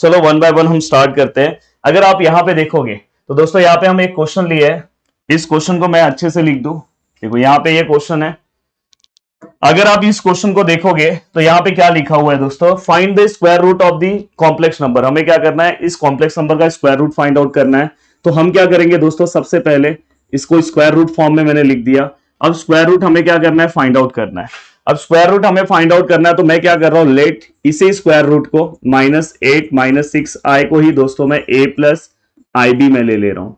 चलो one by one हम start करते हैं। अगर आप यहां पे देखोगे तो दोस्तों यहाँ पे हम एक क्वेश्चन लिए है, इस क्वेश्चन को मैं अच्छे से लिख दूं। देखो यहाँ पे ये क्वेश्चन है, अगर आप इस क्वेश्चन को देखोगे तो यहाँ पे क्या लिखा हुआ है दोस्तों, find the square root of the complex number. हमें क्या करना है, इस कॉम्प्लेक्स नंबर का स्क्वायर रूट फाइंड आउट करना है। तो हम क्या करेंगे दोस्तों, सबसे पहले इसको स्क्वायर रूट फॉर्म में मैंने लिख दिया। अब स्क्वायर रूट हमें क्या करना है, फाइंड आउट करना है। अब स्क्वायर रूट हमें फाइंड आउट करना है, तो मैं क्या कर रहा हूं, लेट इसे स्क्वायर रूट को -8 -6i को ही दोस्तों मैं a प्लस ib में ले रहा हूं।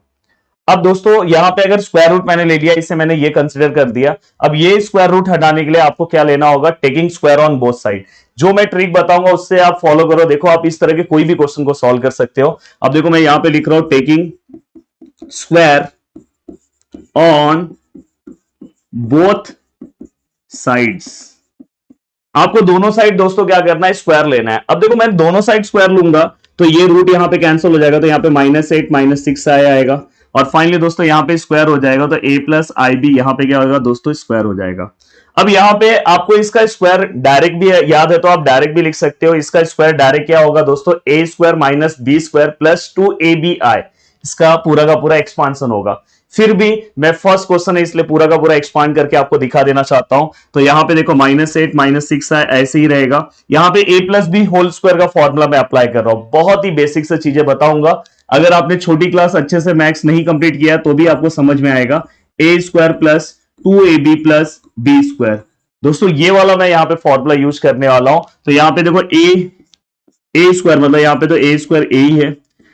अब दोस्तों यहां पे अगर स्क्वायर रूट मैंने ले लिया, इसे मैंने ये कंसीडर कर दिया। अब ये स्क्वायर रूट हटाने के लिए आपको क्या लेना होगा, taking square on both side. जो मैं ट्रिक बताऊंगा उससे आप फॉलो करो। देखो आप इस तरह के कोई भी क्वेश्चन को सॉल्व कर सकते हो। अब देखो मैं यहां पे लिख रहा हूं, taking square on both sides. आपको दोनों साइड दोस्तों क्या करना है, स्क्वायर लेना है। अब देखो मैं दोनों साइड स्क्वायर लूंगा तो ये रूट यहां पे कैंसिल हो जाएगा, तो यहां पे -8 -6 आएगा। और फाइनली दोस्तों यहां पे स्क्वायर हो जाएगा, तो a प्लस आई बी यहां पे क्या होगा दोस्तों, स्क्वायर हो जाएगा। अब यहां पे आपको इसका स्क्वायर डायरेक्ट भी याद है तो आप डायरेक्ट भी लिख सकते हो। इसका स्क्वायर डायरेक्ट क्या होगा दोस्तों, a square minus B square plus 2abi। इसका पूरा का पूरा एक्सपांसन होगा। फिर भी मैं फर्स्ट क्वेश्चन है इसलिए पूरा का पूरा एक्सपांड करके आपको दिखा देना चाहता हूं। तो यहां पे देखो -8 -6 ऐसे ही रहेगा। यहां पे a plus B whole square का फॉर्मूला मैं अप्लाई कर रहा हूं। बहुत ही बेसिक से चीजें बताऊंगा। अगर आपने छोटी क्लास अच्छे से मैथ्स नहीं कंप्लीट किया तो भी आपको समझ में आएगा। a square plus 2ab plus B square, दोस्तों ये वाला मैं यहां पे फॉर्मूला यूज करने वाला हूं। तो यहां पे देखो a स्क्वायर मतलब यहां पे तो a स्क्वायर a ही है।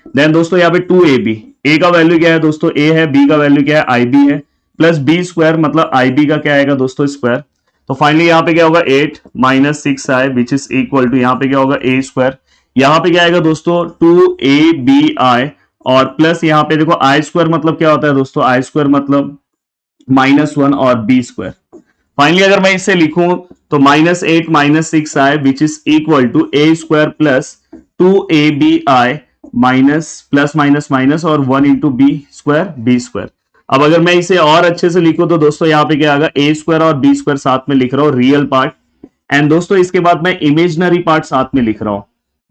देन दोस्तों यहाँ पे 2ab, a का वैल्यू क्या है दोस्तों, a है, b का वैल्यू क्या है, ib है, प्लस b स्क्वायर मतलब ib का क्या आएगा दोस्तों, स्क्वायर। तो फाइनली यहाँ पे क्या होगा, 8 -6i which is equal to यहाँ पे क्या होगा, a स्क्वायर। यहाँ पे क्या आएगा दोस्तों, 2abi और प्लस यहाँ पे देखो i स्क्वायर मतलब क्या होता है दोस्तों, i स्क्वायर मतलब -1 और b स्क्वायर। फाइनली अगर मैं इसे लिखूं तो -8 -6i which is equal to a square plus 2abi minus plus minus minus और 1 इंटू बी स्क्वायर। अब अगर मैं इसे और अच्छे से लिखूं तो दोस्तों यहाँ पे क्या आएगा, a स्क्वायर और b स्क्वायर साथ में लिख रहा हूं, रियल पार्ट। एंड दोस्तों इसके बाद मैं इमेजिनरी पार्ट साथ में लिख रहा हूं।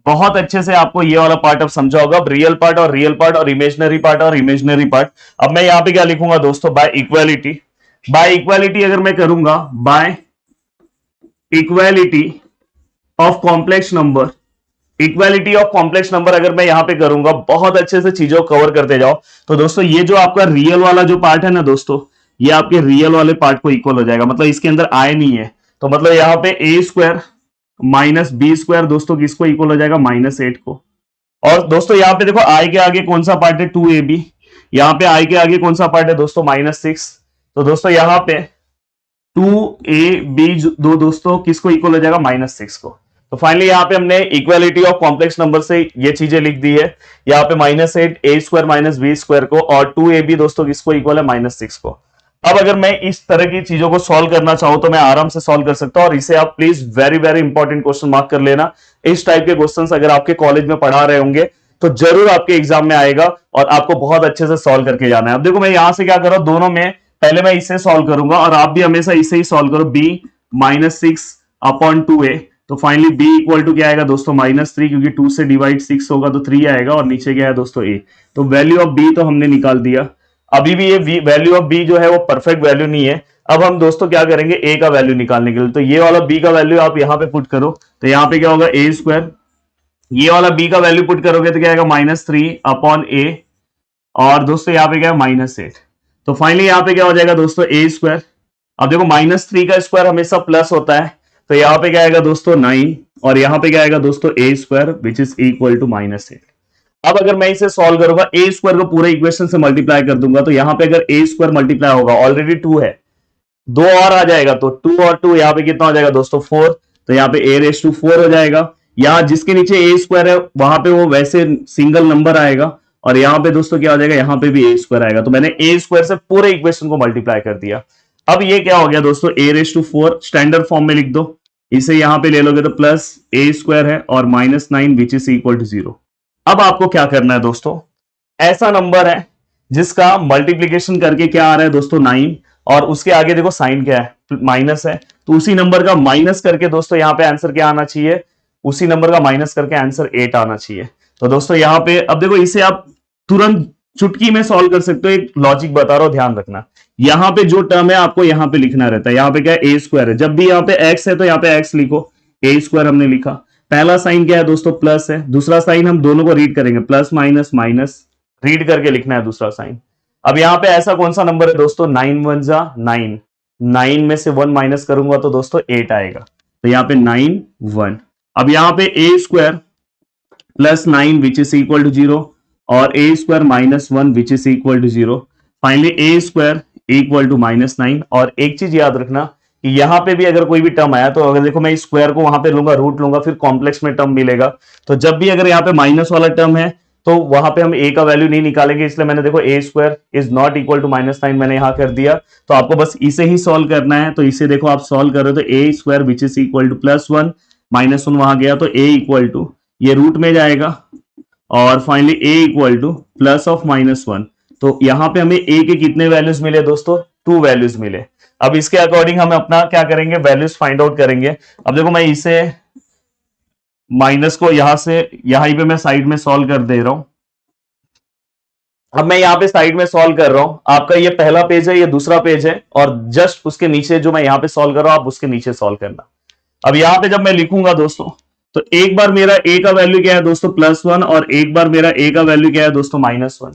बहुत अच्छे से आपको ये वाला पार्ट अब समझा होगा। अब रियल पार्ट और रियल पार्ट और इमेजिनरी पार्ट और इमेजिनरी पार्ट। अब मैं यहाँ पे क्या लिखूंगा दोस्तों, बाय इक्वालिटी। बाय इक्वालिटी अगर मैं करूंगा, by equality of complex number, equality of complex number अगर मैं यहां पे करूंगा, बहुत अच्छे से चीजों को कवर करते जाओ तो दोस्तों ये जो आपका रियल वाला जो पार्ट है ना दोस्तों, ये आपके रियल वाले पार्ट को इक्वल हो जाएगा। मतलब इसके अंदर आई नहीं है तो मतलब यहाँ पे a square minus B square दोस्तों किसको इक्वल हो जाएगा, -8 को। और दोस्तों यहाँ पे देखो आई के आगे कौन सा पार्ट है, 2ab। यहाँ पे आई के आगे कौन सा पार्ट है दोस्तों, -6। तो दोस्तों यहाँ पे 2ab दो दोस्तों किसको इक्वल हो जाएगा, -6 को। तो फाइनली यहाँ पे हमने इक्वालिटी ऑफ कॉम्प्लेक्स नंबर से ये चीजें लिख दी है। यहाँ पे -8 a square minus B square को और 2ab दोस्तों किसको इक्वल है, -6 को। अब अगर मैं इस तरह की चीजों को सॉल्व करना चाहूं तो मैं आराम से सॉल्व कर सकता हूं। और इसे आप please very very important question mark कर लेना। इस टाइप के क्वेश्चन अगर आपके कॉलेज में पढ़ा रहे होंगे तो जरूर आपके एग्जाम में आएगा और आपको बहुत अच्छे से सॉल्व करके जाना है। अब देखो मैं यहां से क्या कर रहा हूं, दोनों में पहले मैं इसे सॉल्व करूंगा और आप भी हमेशा इसे ही सॉल्व करो, b -6/2a। तो फाइनली b इक्वल टू क्या आएगा दोस्तों, -3, क्योंकि 2 से डिवाइड 6 होगा तो 3 आएगा और नीचे क्या है दोस्तों a। तो वैल्यू ऑफ b तो हमने निकाल दिया। अभी भी ये वैल्यू ऑफ b जो है वो परफेक्ट वैल्यू नहीं है। अब हम दोस्तों क्या करेंगे, a का वैल्यू निकालने के लिए, तो ये वाला b का वैल्यू आप यहां पे पुट करो। तो यहाँ पे क्या होगा, a स्क्वायर, ये वाला b का वैल्यू पुट करोगे तो क्या आएगा, -3/a और दोस्तों यहाँ पे क्या है, -8। तो फाइनली यहाँ पे क्या हो जाएगा दोस्तों, a स्क्वायर। अब देखो -3 का स्क्वायर हमेशा प्लस होता है तो यहाँ पे क्या आएगा दोस्तों 9 और यहाँ पे क्या आएगा दोस्तों a square which is equal to -8। अब अगर मैं इसे सॉल्व करूंगा, a स्क्वायर को पूरे इक्वेशन से मल्टीप्लाई कर दूंगा तो यहाँ पे अगर a स्क्वायर मल्टीप्लाई होगा, ऑलरेडी 2 है, 2 और आ जाएगा तो 2 और 2 यहाँ पे कितना हो जाएगा दोस्तों 4। तो यहाँ पे a⁴ हो जाएगा। यहाँ जिसके नीचे a स्क्वायर है वहां पे वो वैसे सिंगल नंबर आएगा और यहाँ पे दोस्तों क्या हो जाएगा, यहाँ पे भी a स्क्वायर आएगा। तो मैंने a स्क्वायर से पूरे इक्वेशन को मल्टीप्लाई कर दिया। अब ये क्या हो गया दोस्तों, a⁴ स्टैंडर्ड फॉर्म में लिख दो। इसे यहां पे ले लोगे तो प्लस a स्क्वायर है और -9 विच इज इक्वल टू 0। अब आपको क्या करना है दोस्तों, ऐसा नंबर है जिसका मल्टीप्लीकेशन करके क्या आ रहा है दोस्तों 9 और उसके आगे देखो साइन क्या है, माइनस है, तो उसी नंबर का माइनस करके दोस्तों यहाँ पे आंसर क्या आना चाहिए, उसी नंबर का माइनस करके आंसर 8 आना चाहिए। तो दोस्तों यहाँ पे अब देखो, इसे आप तुरंत चुटकी में सॉल्व कर सकते हो। एक लॉजिक बता रहा हूं, ध्यान रखना। यहाँ पे जो टर्म है आपको यहाँ पे लिखना रहता है। यहाँ पे क्या है, ए स्क्वायर है। जब भी यहाँ पे एक्स है तो यहाँ पे एक्स लिखो, ए स्क्वायर हमने लिखा। पहला साइन क्या है दोस्तों, प्लस है। दूसरा साइन हम दोनों को रीड करेंगे, प्लस माइनस माइनस, रीड करके लिखना है दूसरा साइन। अब यहाँ पे ऐसा कौन सा नंबर है दोस्तों, 9 1 जा 9, 9 में से 1 माइनस करूंगा तो दोस्तों 8 आएगा। तो यहाँ पे 9 1। अब यहाँ पे a square plus 9 which is equal to 0 और a square minus 1 which is equal to 0। Finally a square equal to -9। और एक चीज याद रखना कि यहां पे भी अगर कोई भी टर्म आया तो अगर देखो मैं स्क्वायर को वहां पे लूंगा, रूट लूंगा, फिर कॉम्प्लेक्स में टर्म मिलेगा। तो जब भी अगर यहाँ पे माइनस वाला टर्म है तो वहां पे हम ए का वैल्यू नहीं निकालेंगे, इसलिए मैंने देखो a square is not equal to -9 मैंने यहां कर दिया। तो आपको बस इसे ही सॉल्व करना है। तो इसे देखो आप सॉल्व कर रहे हो तो a square which is equal to +1 -1 वहां गया तो ए इक्वल टू, ये रूट में जाएगा और finally a equal to plus of -1। तो यहां पे हमें ए के कितने वैल्यूज मिले दोस्तों, 2 वैल्यूज मिले। अब इसके अकॉर्डिंग हम अपना क्या करेंगे, वैल्यूज फाइंड आउट करेंगे। अब देखो मैं इसे माइनस को यहां से यहां पे मैं साइड में सॉल्व कर दे रहा हूं। अब मैं यहां पे साइड में सॉल्व कर रहा हूं, आपका ये पहला पेज है, ये दूसरा पेज है, और जस्ट उसके नीचे जो मैं यहां पे सॉल्व कर रहा हूं आप उसके नीचे सॉल्व करना। अब यहां पे जब मैं लिखूंगा दोस्तों तो एक बार मेरा ए का वैल्यू क्या है दोस्तों, +1, और एक बार मेरा ए का वैल्यू क्या है दोस्तों, -1।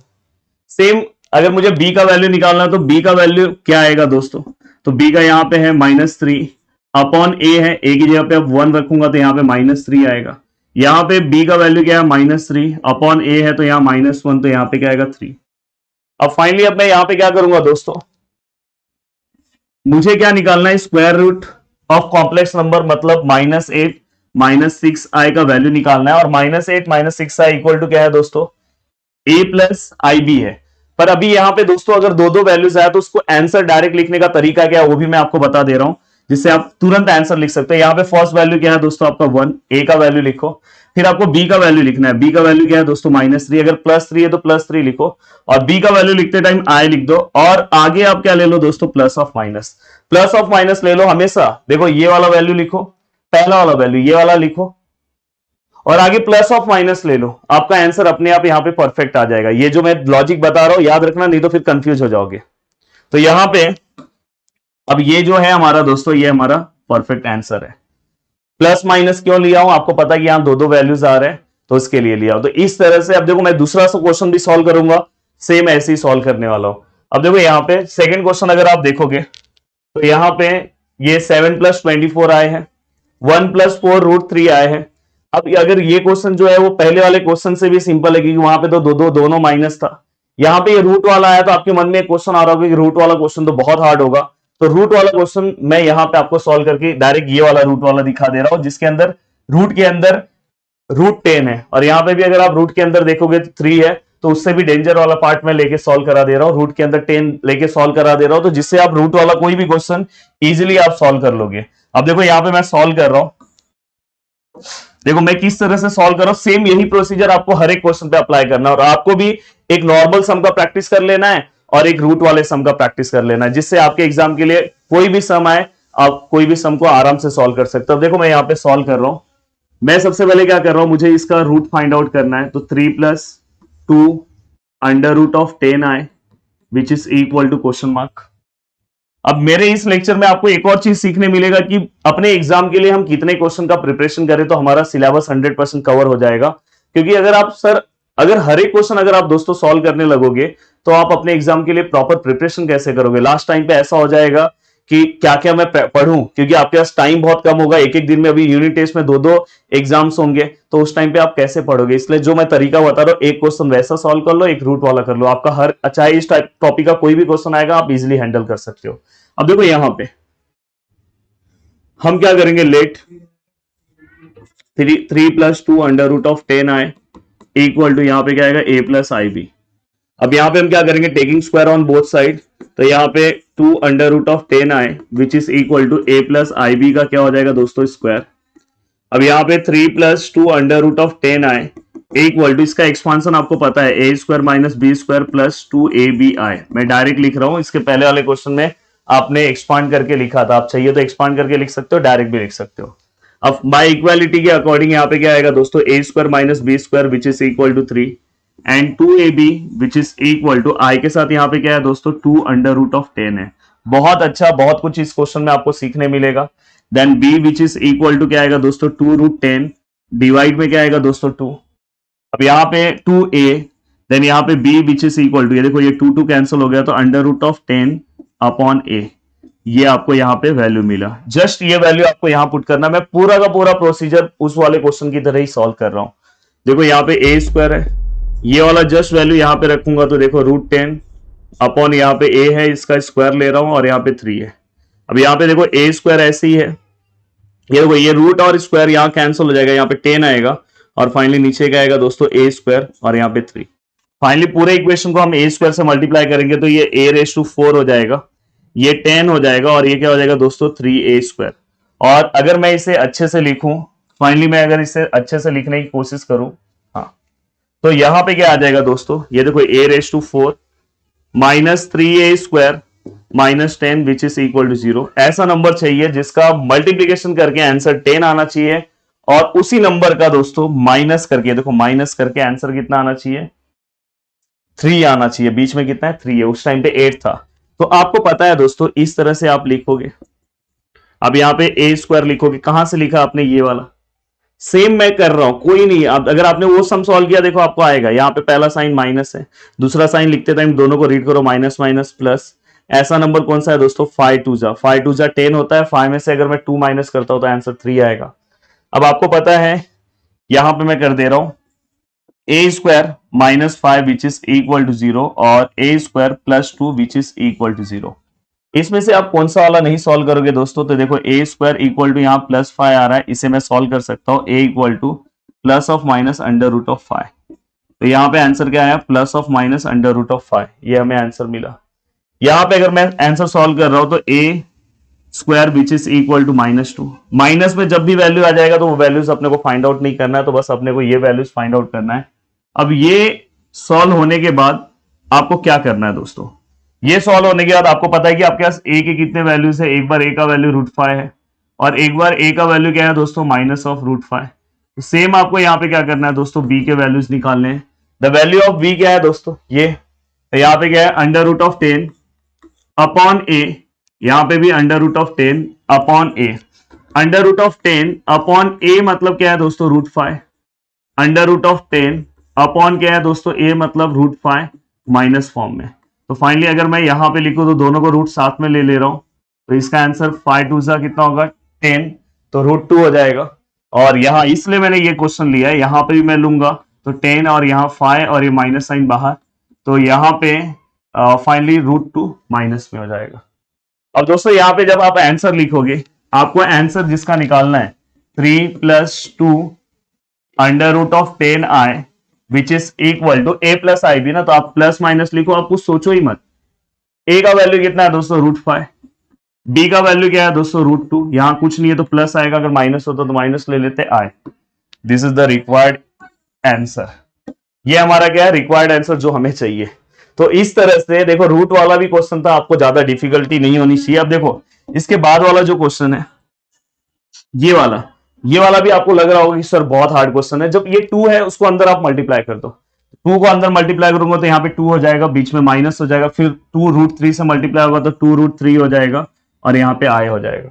सेम अगर मुझे बी का वैल्यू निकालना है तो बी का वैल्यू क्या आएगा दोस्तों, तो बी का यहां पे है -3 अपॉन ए है, ए की जगह पे अब 1 रखूंगा तो यहां पे -3 आएगा। यहां पे बी का वैल्यू क्या है, -3 अपॉन ए है तो यहां -1, तो यहां पे क्या आएगा 3। अब फाइनली अब मैं यहां पे क्या करूंगा दोस्तों, मुझे क्या निकालना है, square root of complex number, मतलब -8 -6i का वैल्यू निकालना है। और -8 -6i इक्वल टू क्या है दोस्तों, a प्लस IB है। पर अभी यहां पे दोस्तों अगर दो वैल्यूज आया तो उसको आंसर डायरेक्ट लिखने का तरीका क्या है वो भी मैं आपको बता दे रहा हूं, जिससे आप तुरंत आंसर लिख सकते हैं। यहां पे फर्स्ट वैल्यू क्या है दोस्तों आपका 1, a का वैल्यू लिखो, फिर आपको b का वैल्यू लिखना है। b का वैल्यू क्या है दोस्तों -3, अगर +3 है तो +3 लिखो, और b का वैल्यू लिखते टाइम i लिख दो, और आगे आप क्या ले लो दोस्तों, प्लस ऑफ माइनस ले लो हमेशा। देखो ये वाला वैल्यू लिखो, पहला वाला वैल्यू ये वाला लिखो, और आगे प्लस ऑफ माइनस ले लो, आपका आंसर अपने आप यहां पे परफेक्ट आ जाएगा। ये जो मैं लॉजिक बता रहा हूं याद रखना, नहीं तो फिर कंफ्यूज हो जाओगे। तो यहां पे अब ये जो है हमारा दोस्तों, ये हमारा परफेक्ट आंसर है। प्लस माइनस क्यों लिया हूं, आपको पता है कि यहां दो वैल्यूज आ रहे हैं तो इसके लिए लिया हूं। तो इस तरह से अब देखो मैं दूसरा क्वेश्चन भी सॉल्व करूंगा, सेम ऐसे ही सॉल्व करने वाला हूं। अब देखो यहाँ पे सेकेंड क्वेश्चन अगर आप देखोगे तो यहाँ पे ये 7 + 24 आए हैं, 1 + 4 √3 आए हैं। अब अगर ये क्वेश्चन जो है वो पहले वाले क्वेश्चन से भी सिंपल है, क्योंकि वहां पे तो दोनों माइनस था। यहाँ पे ये रूट वाला आया तो आपके मन में एक क्वेश्चन आ रहा होगा कि रूट वाला क्वेश्चन तो बहुत हार्ड होगा। तो रूट वाला क्वेश्चन मैं यहाँ पे आपको सॉल्व करके डायरेक्ट ये वाला रूट वाला दिखा दे रहा हूं, जिसके अंदर रूट के अंदर √10 है, और यहाँ पे भी अगर आप रूट के अंदर देखोगे तो 3 है, तो उससे भी डेंजर वाला पार्ट मैं लेके सॉल्व करा दे रहा हूँ, रूट के अंदर 10 लेके सॉल्व करा दे रहा हूं, तो जिससे आप रूट वाला कोई भी क्वेश्चन इजिली आप सॉल्व कर लोगे। अब देखो यहाँ पे मैं सॉल्व कर रहा हूं, देखो मैं किस तरह से सॉल्व कर रहा हूं, सेम यही प्रोसीजर आपको हर एक क्वेश्चन पे अप्लाई करना है, और आपको भी एक नॉर्मल सम का प्रैक्टिस कर लेना है और एक रूट वाले सम का प्रैक्टिस कर लेना है, जिससे आपके एग्जाम के लिए कोई भी सम आए आप कोई भी सम को आराम से सॉल्व कर सकते हो। देखो मैं यहाँ पे सॉल्व कर रहा हूं, मैं सबसे पहले क्या कर रहा हूं, मुझे इसका रूट फाइंड आउट करना है। तो 3 + 2 √10i which is equal to question mark. अब मेरे इस लेक्चर में आपको एक और चीज सीखने मिलेगा कि अपने एग्जाम के लिए हम कितने क्वेश्चन का प्रिपरेशन करें तो हमारा सिलेबस 100% कवर हो जाएगा। क्योंकि अगर हर एक क्वेश्चन अगर आप दोस्तों सॉल्व करने लगोगे तो आप अपने एग्जाम के लिए प्रॉपर प्रिपरेशन कैसे करोगे। लास्ट टाइम पे ऐसा हो जाएगा कि क्या क्या मैं पढ़ूं, क्योंकि आपके पास टाइम बहुत कम होगा, एक एक दिन में अभी यूनिट टेस्ट में दो एग्जाम्स होंगे, तो उस टाइम पे आप कैसे पढ़ोगे। इसलिए जो मैं तरीका बता रहा हूं, एक क्वेश्चन वैसा सॉल्व कर लो, एक रूट वाला कर लो, आपका हर चाहे इस टॉपिक का कोई भी क्वेश्चन आएगा आप इजिली हैंडल कर सकते हो। अब देखो यहां पे हम क्या करेंगे, लेट 3 + 2 √10i इक्वल टू यहां पे क्या आएगा, a + IB। अब यहां पे हम क्या करेंगे, taking square on both side, तो यहां पे 2 √10i which is equal to a + IB का क्या हो जाएगा दोस्तों, स्क्वायर। अब यहां पे 3 + 2 √10i इक्वल टू, इसका एक्सपांशन आपको पता है, a² - b² + 2abi। मैं डायरेक्ट लिख रहा हूं, इसके पहले वाले क्वेश्चन में आपने एक्सपांड करके लिखा था, आप चाहिए तो एक्सपांड करके लिख सकते हो, डायरेक्ट भी लिख सकते हो। अब बाय इक्वालिटी के अकॉर्डिंग यहाँ पे क्या आएगा दोस्तों, a square minus B square which is equal to 3 and 2ab which is equal to i के साथ यहाँ पे क्या है दोस्तों 2 अंडर रूट ऑफ 10 है। बहुत अच्छा, बहुत कुछ इस क्वेश्चन में आपको सीखने मिलेगा। Then b which is equal to क्या आएगा दोस्तों 2 रूट 10 डिवाइड में क्या आएगा दोस्तों 2। अब यहाँ पे 2a देन यहाँ पे b which is equal to, ये देखो ये 2 कैंसिल हो गया तो under root of 10 upon a, ये आपको यहाँ पे वैल्यू मिला। जस्ट ये वैल्यू आपको यहाँ पुट करना। मैं पूरा का पूरा प्रोसीजर उस वाले क्वेश्चन की तरह ही सॉल्व कर रहा हूं। देखो यहाँ पे ए स्क्वायर है, ये वाला जस्ट वैल्यू यहाँ पे रखूंगा तो देखो रूट 10 अपॉन यहाँ पे ए है, इसका स्क्वायर ले रहा हूं और यहाँ पे 3 है। अब यहाँ पे देखो ए स्क्वायर ऐसे ही है, ये देखो ये रूट और स्क्वायर यहाँ कैंसिल हो जाएगा, यहाँ पे 10 आएगा और फाइनली नीचे क्या आएगा दोस्तों ए स्क्वायर और यहाँ पे 3। फाइनली पूरे इक्वेशन को हम ए स्क्वायर से मल्टीप्लाई करेंगे तो ये a रेस टू 4 हो जाएगा, ये 10 हो जाएगा और ये क्या हो जाएगा दोस्तों 3a स्क्वायर। और अगर मैं इसे अच्छे से लिखूं, फाइनली मैं अगर इसे अच्छे से लिखने की कोशिश करूं, हाँ, तो यहां पे क्या आ जाएगा दोस्तों, ये देखो a raise to 4 minus 3a square minus 10 which is equal to 0। ऐसा नंबर चाहिए जिसका मल्टीप्लीकेशन करके आंसर 10 आना चाहिए और उसी नंबर का दोस्तों माइनस करके, देखो माइनस करके आंसर कितना आना चाहिए 3 आना चाहिए। बीच में कितना है 3 है, उस टाइम पे 8 था। तो आपको पता है दोस्तों इस तरह से आप लिखोगे। अब यहाँ पे a स्क्वायर लिखोगे, कहां से लिखा आपने, ये वाला सेम मैं कर रहा हूं, कोई नहीं। अब अगर आपने वो सम सॉल्व किया देखो आपको आएगा, यहाँ पे पहला साइन माइनस है, दूसरा साइन लिखते टाइम दोनों को रीड करो माइनस माइनस प्लस। ऐसा नंबर कौन सा है दोस्तों 5 2 जा 10 होता है, 5 में से अगर मैं 2 माइनस करता हूं तो आंसर 3 आएगा। अब आपको पता है यहां पे मैं कर दे रहा हूं a square minus 5 which is equal to 0 और a square plus 2 which is equal to 0। इसमें से आप कौन सा वाला नहीं सॉल्व करोगे दोस्तों, तो देखो ए स्क्वायर इक्वल टू यहाँ प्लस 5 आ रहा है, इसे मैं सॉल्व कर सकता हूँ a equal to plus of minus under root of 5। तो यहाँ पे आंसर क्या आया plus of minus under root of 5, ये हमें आंसर मिला। यहाँ पे अगर मैं आंसर सॉल्व कर रहा हूं तो a square which is equal to -2। Minus में जब भी वैल्यू आ जाएगा तो वो वैल्यूज अपने को फाइंड आउट नहीं करना है, तो बस अपने को ये वैल्यूज फाइंड आउट करना है। अब ये सॉल्व होने के बाद आपको क्या करना है दोस्तों, ये सॉल्व होने के बाद आपको पता है कि आपके पास ए के कितने वैल्यूज है, एक बार ए का वैल्यू √5 है और एक बार ए का वैल्यू क्या है दोस्तों माइनस ऑफ √5। सेम आपको यहाँ पे क्या करना है दोस्तों, बी के वैल्यूज निकालने हैं। द वैल्यू ऑफ बी क्या है दोस्तों, ये तो यहाँ पे क्या है under root of 10 upon a, यहाँ पे भी under root of 10 upon a. Under root of 10 upon a मतलब क्या है दोस्तों √5, अंडर रूट ऑफ 10 अपॉन क्या है दोस्तों ए मतलब √5 माइनस फॉर्म में। तो फाइनली अगर मैं यहां पे लिखूं तो दोनों को रूट साथ में ले रहा हूं, तो इसका आंसर 5 2 कितना होगा 10, तो √2 हो जाएगा। और यहां इसलिए मैंने ये क्वेश्चन लिया है, यहां पे भी मैं लूंगा तो 10 और यहाँ 5 और ये माइनस साइन बाहर, तो यहाँ पे फाइनली √2 माइनस में हो जाएगा। अब दोस्तों यहाँ पे जब आप आंसर लिखोगे आपको आंसर जिसका निकालना है 3 + 2 under root of 10i which is equal to a plus i b ना, तो आप प्लस माइनस लिखो, आप कुछ सोचो ही मत। a का वैल्यू कितना है दोस्तों √5, b का वैल्यू क्या है दोस्तों √2, यहां कुछ नहीं है तो प्लस आएगा, अगर माइनस होता तो माइनस ले लेते i। This is the required answer, ये हमारा क्या है रिक्वायर्ड आंसर जो हमें चाहिए। तो इस तरह से देखो रूट वाला भी क्वेश्चन था, आपको ज्यादा डिफिकल्टी नहीं होनी चाहिए। अब देखो इसके बाद वाला जो क्वेश्चन है ये वाला भी आपको लग रहा होगा कि सर बहुत हार्ड क्वेश्चन है। जब ये 2 है उसको अंदर आप मल्टीप्लाई कर दो, 2 को अंदर मल्टीप्लाई करूंगा तो यहाँ पे 2 हो जाएगा, बीच में माइनस हो जाएगा, फिर 2 √3 से मल्टीप्लाई होगा तो 2 √3 हो जाएगा और यहाँ पे i हो जाएगा।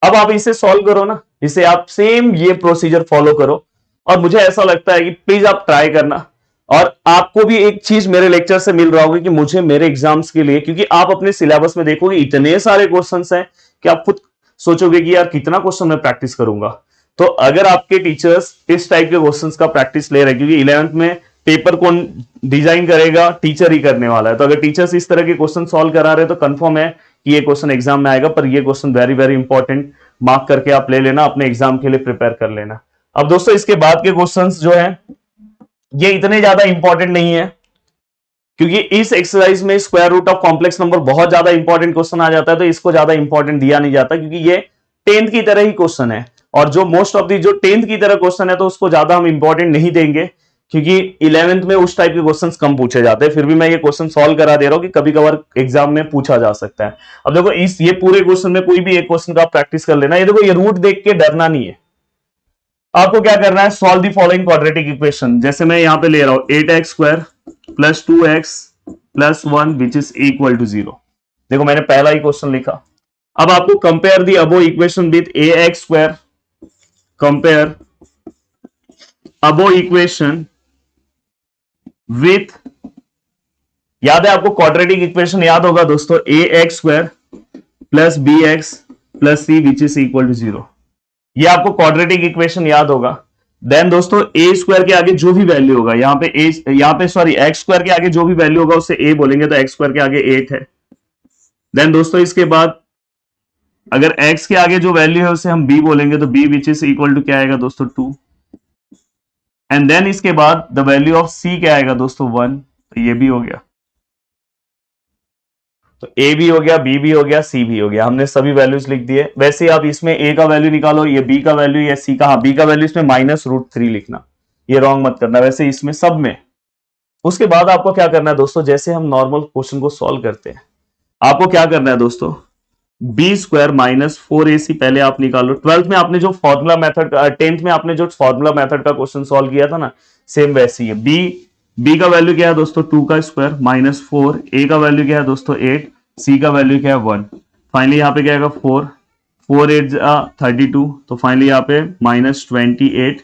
अब आप इसे सॉल्व करो ना, इसे आप सेम ये प्रोसीजर फॉलो करो और मुझे ऐसा लगता है कि प्लीज आप ट्राई करना। और आपको भी एक चीज मेरे लेक्चर से मिल रहा होगा कि मुझे मेरे एग्जाम्स के लिए, क्योंकि आप अपने सिलेबस में देखोगे इतने सारे क्वेश्चंस हैं कि आप खुद सोचोगे कि यार कितना क्वेश्चन मैं प्रैक्टिस करूंगा। तो अगर आपके टीचर्स इस टाइप के क्वेश्चंस का प्रैक्टिस ले रहे हैं, क्योंकि 11th में पेपर कौन डिजाइन करेगा, टीचर ही करने वाला है, तो अगर टीचर्स इस तरह के क्वेश्चन सॉल्व करा रहे हैं तो कंफर्म है कि ये क्वेश्चन एग्जाम में आएगा। पर ये question very very important, mark करके आप ले लेना, अपने एग्जाम के लिए प्रिपेयर कर लेना। अब दोस्तों इसके बाद के क्वेश्चन जो है ये इतने ज्यादा इंपॉर्टेंट नहीं है, क्योंकि इस एक्सरसाइज में square root of complex number बहुत ज्यादा इंपॉर्टेंट क्वेश्चन आ जाता है, तो इसको ज्यादा इंपॉर्टेंट दिया नहीं जाता, क्योंकि ये 10th की तरह ही क्वेश्चन है और जो मोस्ट ऑफ दी जो 10th की तरह क्वेश्चन है तो उसको ज्यादा हम इंपॉर्टेंट नहीं देंगे। क्योंकि 11th में उस टाइप के क्वेश्चंस कम पूछे जाते हैं, फिर भी मैं ये क्वेश्चन सॉल्व करा दे रहा हूं कि कभी कभार एग्जाम में पूछा जा सकता है। अब देखो इस ये पूरे क्वेश्चन में कोई भी एक क्वेश्चन का आप प्रैक्टिस कर लेना। ये देखो ये रूट देख के डरना नहीं है, आपको क्या करना है, solve the following quadratic equation. जैसे मैं यहां पे ले रहा हूं 8x square plus 2x plus 1 which is equal to 0। देखो मैंने पहला ही क्वेश्चन लिखा। अब आपको compare the above equation with ax square, compare above equation with, याद है आपको क्वाड्रेटिक इक्वेशन याद होगा दोस्तों, ax square plus bx plus c which is equal to 0। ये आपको क्वाड्रेटिक इक्वेशन याद होगा। देन दोस्तों a स्क्वायर के आगे जो भी वैल्यू होगा, यहाँ पे सॉरी x स्क्वायर के आगे जो भी वैल्यू होगा उसे a बोलेंगे, तो x स्क्वायर के आगे 8 है। देन दोस्तों इसके बाद अगर x के आगे जो वैल्यू है उसे हम b बोलेंगे, तो b which is equal to क्या आएगा दोस्तों 2। एंड देन इसके बाद द वैल्यू ऑफ c क्या आएगा दोस्तों 1। तो ये भी हो गया, तो a भी हो गया, b भी हो गया, c भी हो गया, हमने सभी वैल्यूज लिख दिए। वैसे आप इसमें a का वैल्यू निकालो, ये b का वैल्यू, या c का, हाँ b का वैल्यू इसमें -√3 लिखना, ये रॉन्ग मत करना, वैसे इसमें सब में। उसके बाद आपको क्या करना है दोस्तों, जैसे हम नॉर्मल क्वेश्चन को सॉल्व करते हैं, आपको क्या करना है दोस्तों, b स्क्वायर माइनस 4ac पहले आप निकालो। 12th में आपने जो फॉर्मूला मेथड, 10th में आपने जो फॉर्मूला मेथड का क्वेश्चन सॉल्व किया था ना, सेम वैसे ही है। b का वैल्यू क्या है दोस्तों 2 का स्क्वायर माइनस 4, a का वैल्यू क्या है दोस्तों 8, c का वैल्यू क्या है 1। फाइनली यहाँ पे क्या आएगा 4 8 32, तो फाइनली यहाँ पे -28,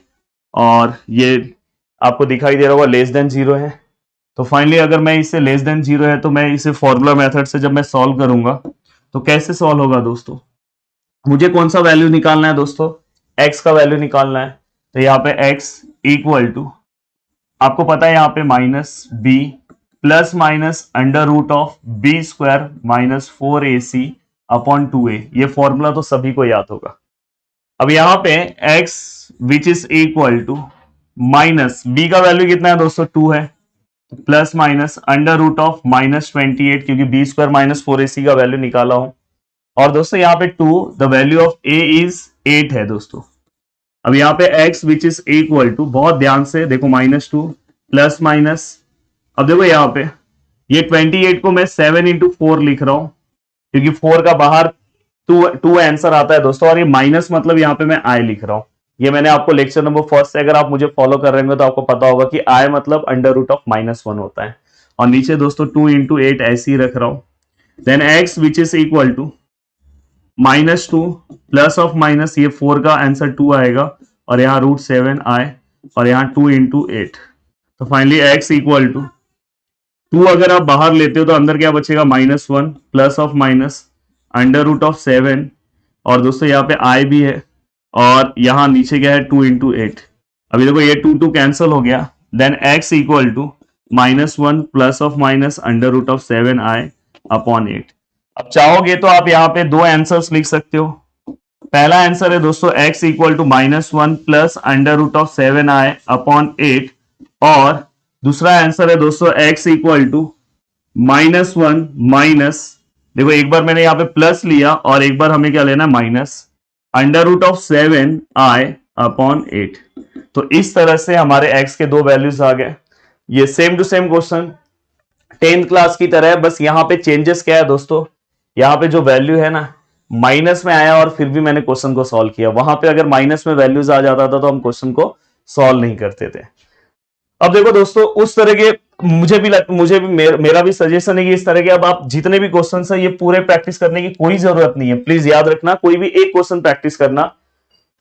और ये आपको दिखाई दे रहा होगा लेस देन 0 है। तो फाइनली अगर मैं इसे लेस देन 0 है तो मैं इसे फॉर्मूला मेथड से जब मैं सॉल्व करूंगा तो कैसे सॉल्व होगा दोस्तों, मुझे कौन सा वैल्यू निकालना है दोस्तों, x का वैल्यू निकालना है। तो यहाँ पे x इक्वल टू, आपको पता है यहाँ पे -b plus minus under root of b square minus 4ac upon 2a, ये फॉर्मूला तो सभी को याद होगा। अब यहाँ पे x which is equal to minus b का वैल्यू कितना है दोस्तों 2 है, plus minus under root of -28, क्योंकि b स्क्वायर माइनस 4ac का वैल्यू निकाला हूं। और दोस्तों यहाँ पे 2, the value of a is 8 है दोस्तों। अब यहाँ पे x which is equal to, बहुत ध्यान से देखो, -2 प्लस माइनस, अब देखो यहाँ पे ये 28 को मैं 7 इंटू 4 लिख रहा हूं, क्योंकि 4 का बाहर 2 आंसर आता है दोस्तों, और ये माइनस मतलब यहाँ पे मैं i लिख रहा हूं। ये मैंने आपको लेक्चर नंबर 1 से अगर आप मुझे फॉलो कर रहे होंगे तो आपको पता होगा कि i मतलब अंडर रूट ऑफ -1 होता है। और नीचे दोस्तों 2 इंटू 8 ऐसे ही रख रहा हूं। Then x which is equal to -2 plus of minus, ये 4 का आंसर 2 आएगा, और यहाँ √7 आए, और यहाँ 2 इंटू 8। तो फाइनली x इक्वल टू 2 अगर आप बाहर लेते हो तो अंदर क्या बचेगा, -1 plus of minus under root of 7, और दोस्तों यहाँ पे i भी है, और यहाँ नीचे क्या है 2 इंटू 8। अभी देखो ये 2 कैंसिल हो गया। Then x equal to -1 plus of minus under root of 7i upon 8। अब चाहोगे तो आप यहाँ पे 2 आंसर्स लिख सकते हो। पहला आंसर है दोस्तों x equal to -1 plus under root of 7i upon 8, और दूसरा आंसर है दोस्तों x इक्वल टू -1 माइनस, देखो एक बार मैंने यहाँ पे प्लस लिया और एक बार हमें क्या लेना है minus, under root of 7i upon 8। तो इस तरह से हमारे x के 2 वैल्यूज आ गए। ये same to same question 10th class की तरह है, बस यहाँ पे चेंजेस क्या है दोस्तों, यहाँ पे जो वैल्यू है ना माइनस में आया और फिर भी मैंने क्वेश्चन को सॉल्व किया। वहां पे अगर माइनस में वैल्यूज आ जाता था तो हम क्वेश्चन को सॉल्व नहीं करते थे। अब देखो दोस्तों उस तरह के मेरा भी सजेशन है कि इस तरह के अब आप जितने भी क्वेश्चन है ये पूरे प्रैक्टिस करने की कोई जरूरत नहीं है। प्लीज याद रखना, कोई भी एक क्वेश्चन प्रैक्टिस करना,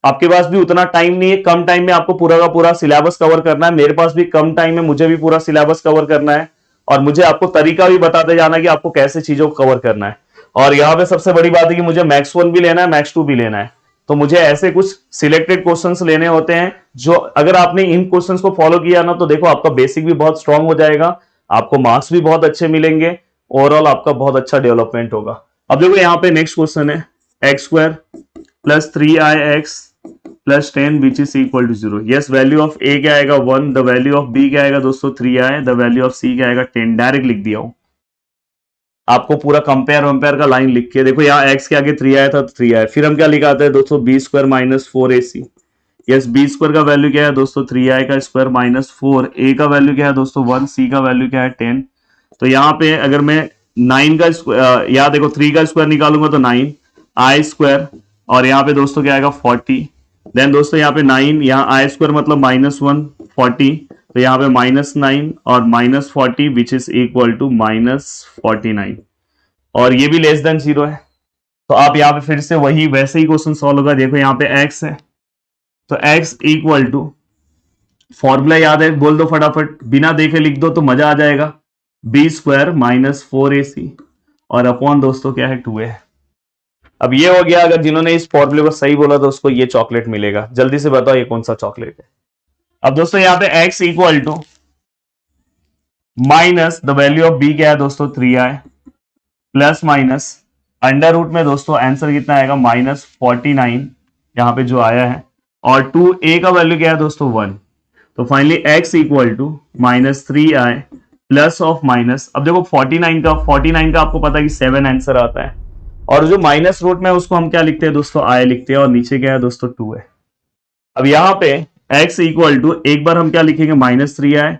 आपके पास भी उतना टाइम नहीं है, कम टाइम में आपको पूरा का पूरा सिलेबस कवर करना है। मेरे पास भी कम टाइम है, मुझे भी पूरा सिलेबस कवर करना है, और मुझे आपको तरीका भी बताते जाना है कि आपको कैसे चीजों को कवर करना है। और यहाँ पे सबसे बड़ी बात है कि मुझे मैक्स 1 भी लेना है, मैक्स 2 भी लेना है, तो मुझे ऐसे कुछ सिलेक्टेड क्वेश्चंस लेने होते हैं जो अगर आपने इन क्वेश्चंस को फॉलो किया ना तो देखो आपका बेसिक भी बहुत स्ट्रांग हो जाएगा, आपको मार्क्स भी बहुत अच्छे मिलेंगे, ओवरऑल आपका बहुत अच्छा डेवलपमेंट होगा। अब देखो यहाँ पे नेक्स्ट क्वेश्चन है X square plus 3ix plus 10 which is equal to 0। Yes, value of a क्या आएगा 1, द वैल्यू ऑफ b क्या आएगा दोस्तों 3i, the value of c क्या आएगा 10। डायरेक्ट लिख दिया हूं, आपको पूरा कंपेयर वंपेयर का लाइन लिख के देखो, यहाँ x के आगे 3 आया था तो 3 आया, फिर हम क्या लिखाते हैं दोस्तों b square minus 4ac, yes, B square का वैल्यू क्या है दोस्तों 3i का स्क्वायर माइनस 4a का वैल्यू क्या है दोस्तों 1, c का वैल्यू क्या है 10। तो यहाँ पे अगर मैं 9 का यहाँ देखो 3 का स्क्वायर निकालूंगा तो 9 आई स्क्वायर, और यहाँ पे दोस्तों क्या आएगा 40। देन दोस्तों यहाँ पे 9, यहाँ आई स्क्वायर मतलब -1 40, तो यहाँ पे -9 और -40 विच इज इक्वल टू -49, और ये भी लेस देन 0 है। तो आप यहाँ पे फिर से वही वैसे ही क्वेश्चन सॉल्व होगा। देखो यहाँ पे x है, तो x इक्वल टू, फॉर्मूला याद है बोल दो फटाफट, बिना देखे लिख दो तो मजा आ जाएगा, बी स्क्वायर माइनस 4ac और अपॉन दोस्तों क्या है 2a। अब ये हो गया, अगर जिन्होंने इस फॉर्मूले को सही बोला तो उसको ये चॉकलेट मिलेगा। जल्दी से बताओ ये कौन सा चॉकलेट है। अब दोस्तों यहाँ पे x equal to minus the value of b क्या है दोस्तों 3i plus minus under root में दोस्तों आंसर कितना आएगा -49 यहाँ पे जो आया है, और 2a का वैल्यू क्या है दोस्तों 1। तो finally x equal to -3i plus of minus, अब देखो 49 का आपको पता है कि 7 आंसर आता है, और जो माइनस रूट में उसको हम क्या लिखते हैं दोस्तों i लिखते हैं, और नीचे क्या है दोस्तों 2 है। अब यहाँ पे x इक्वल टू एक बार हम क्या लिखेंगे -3i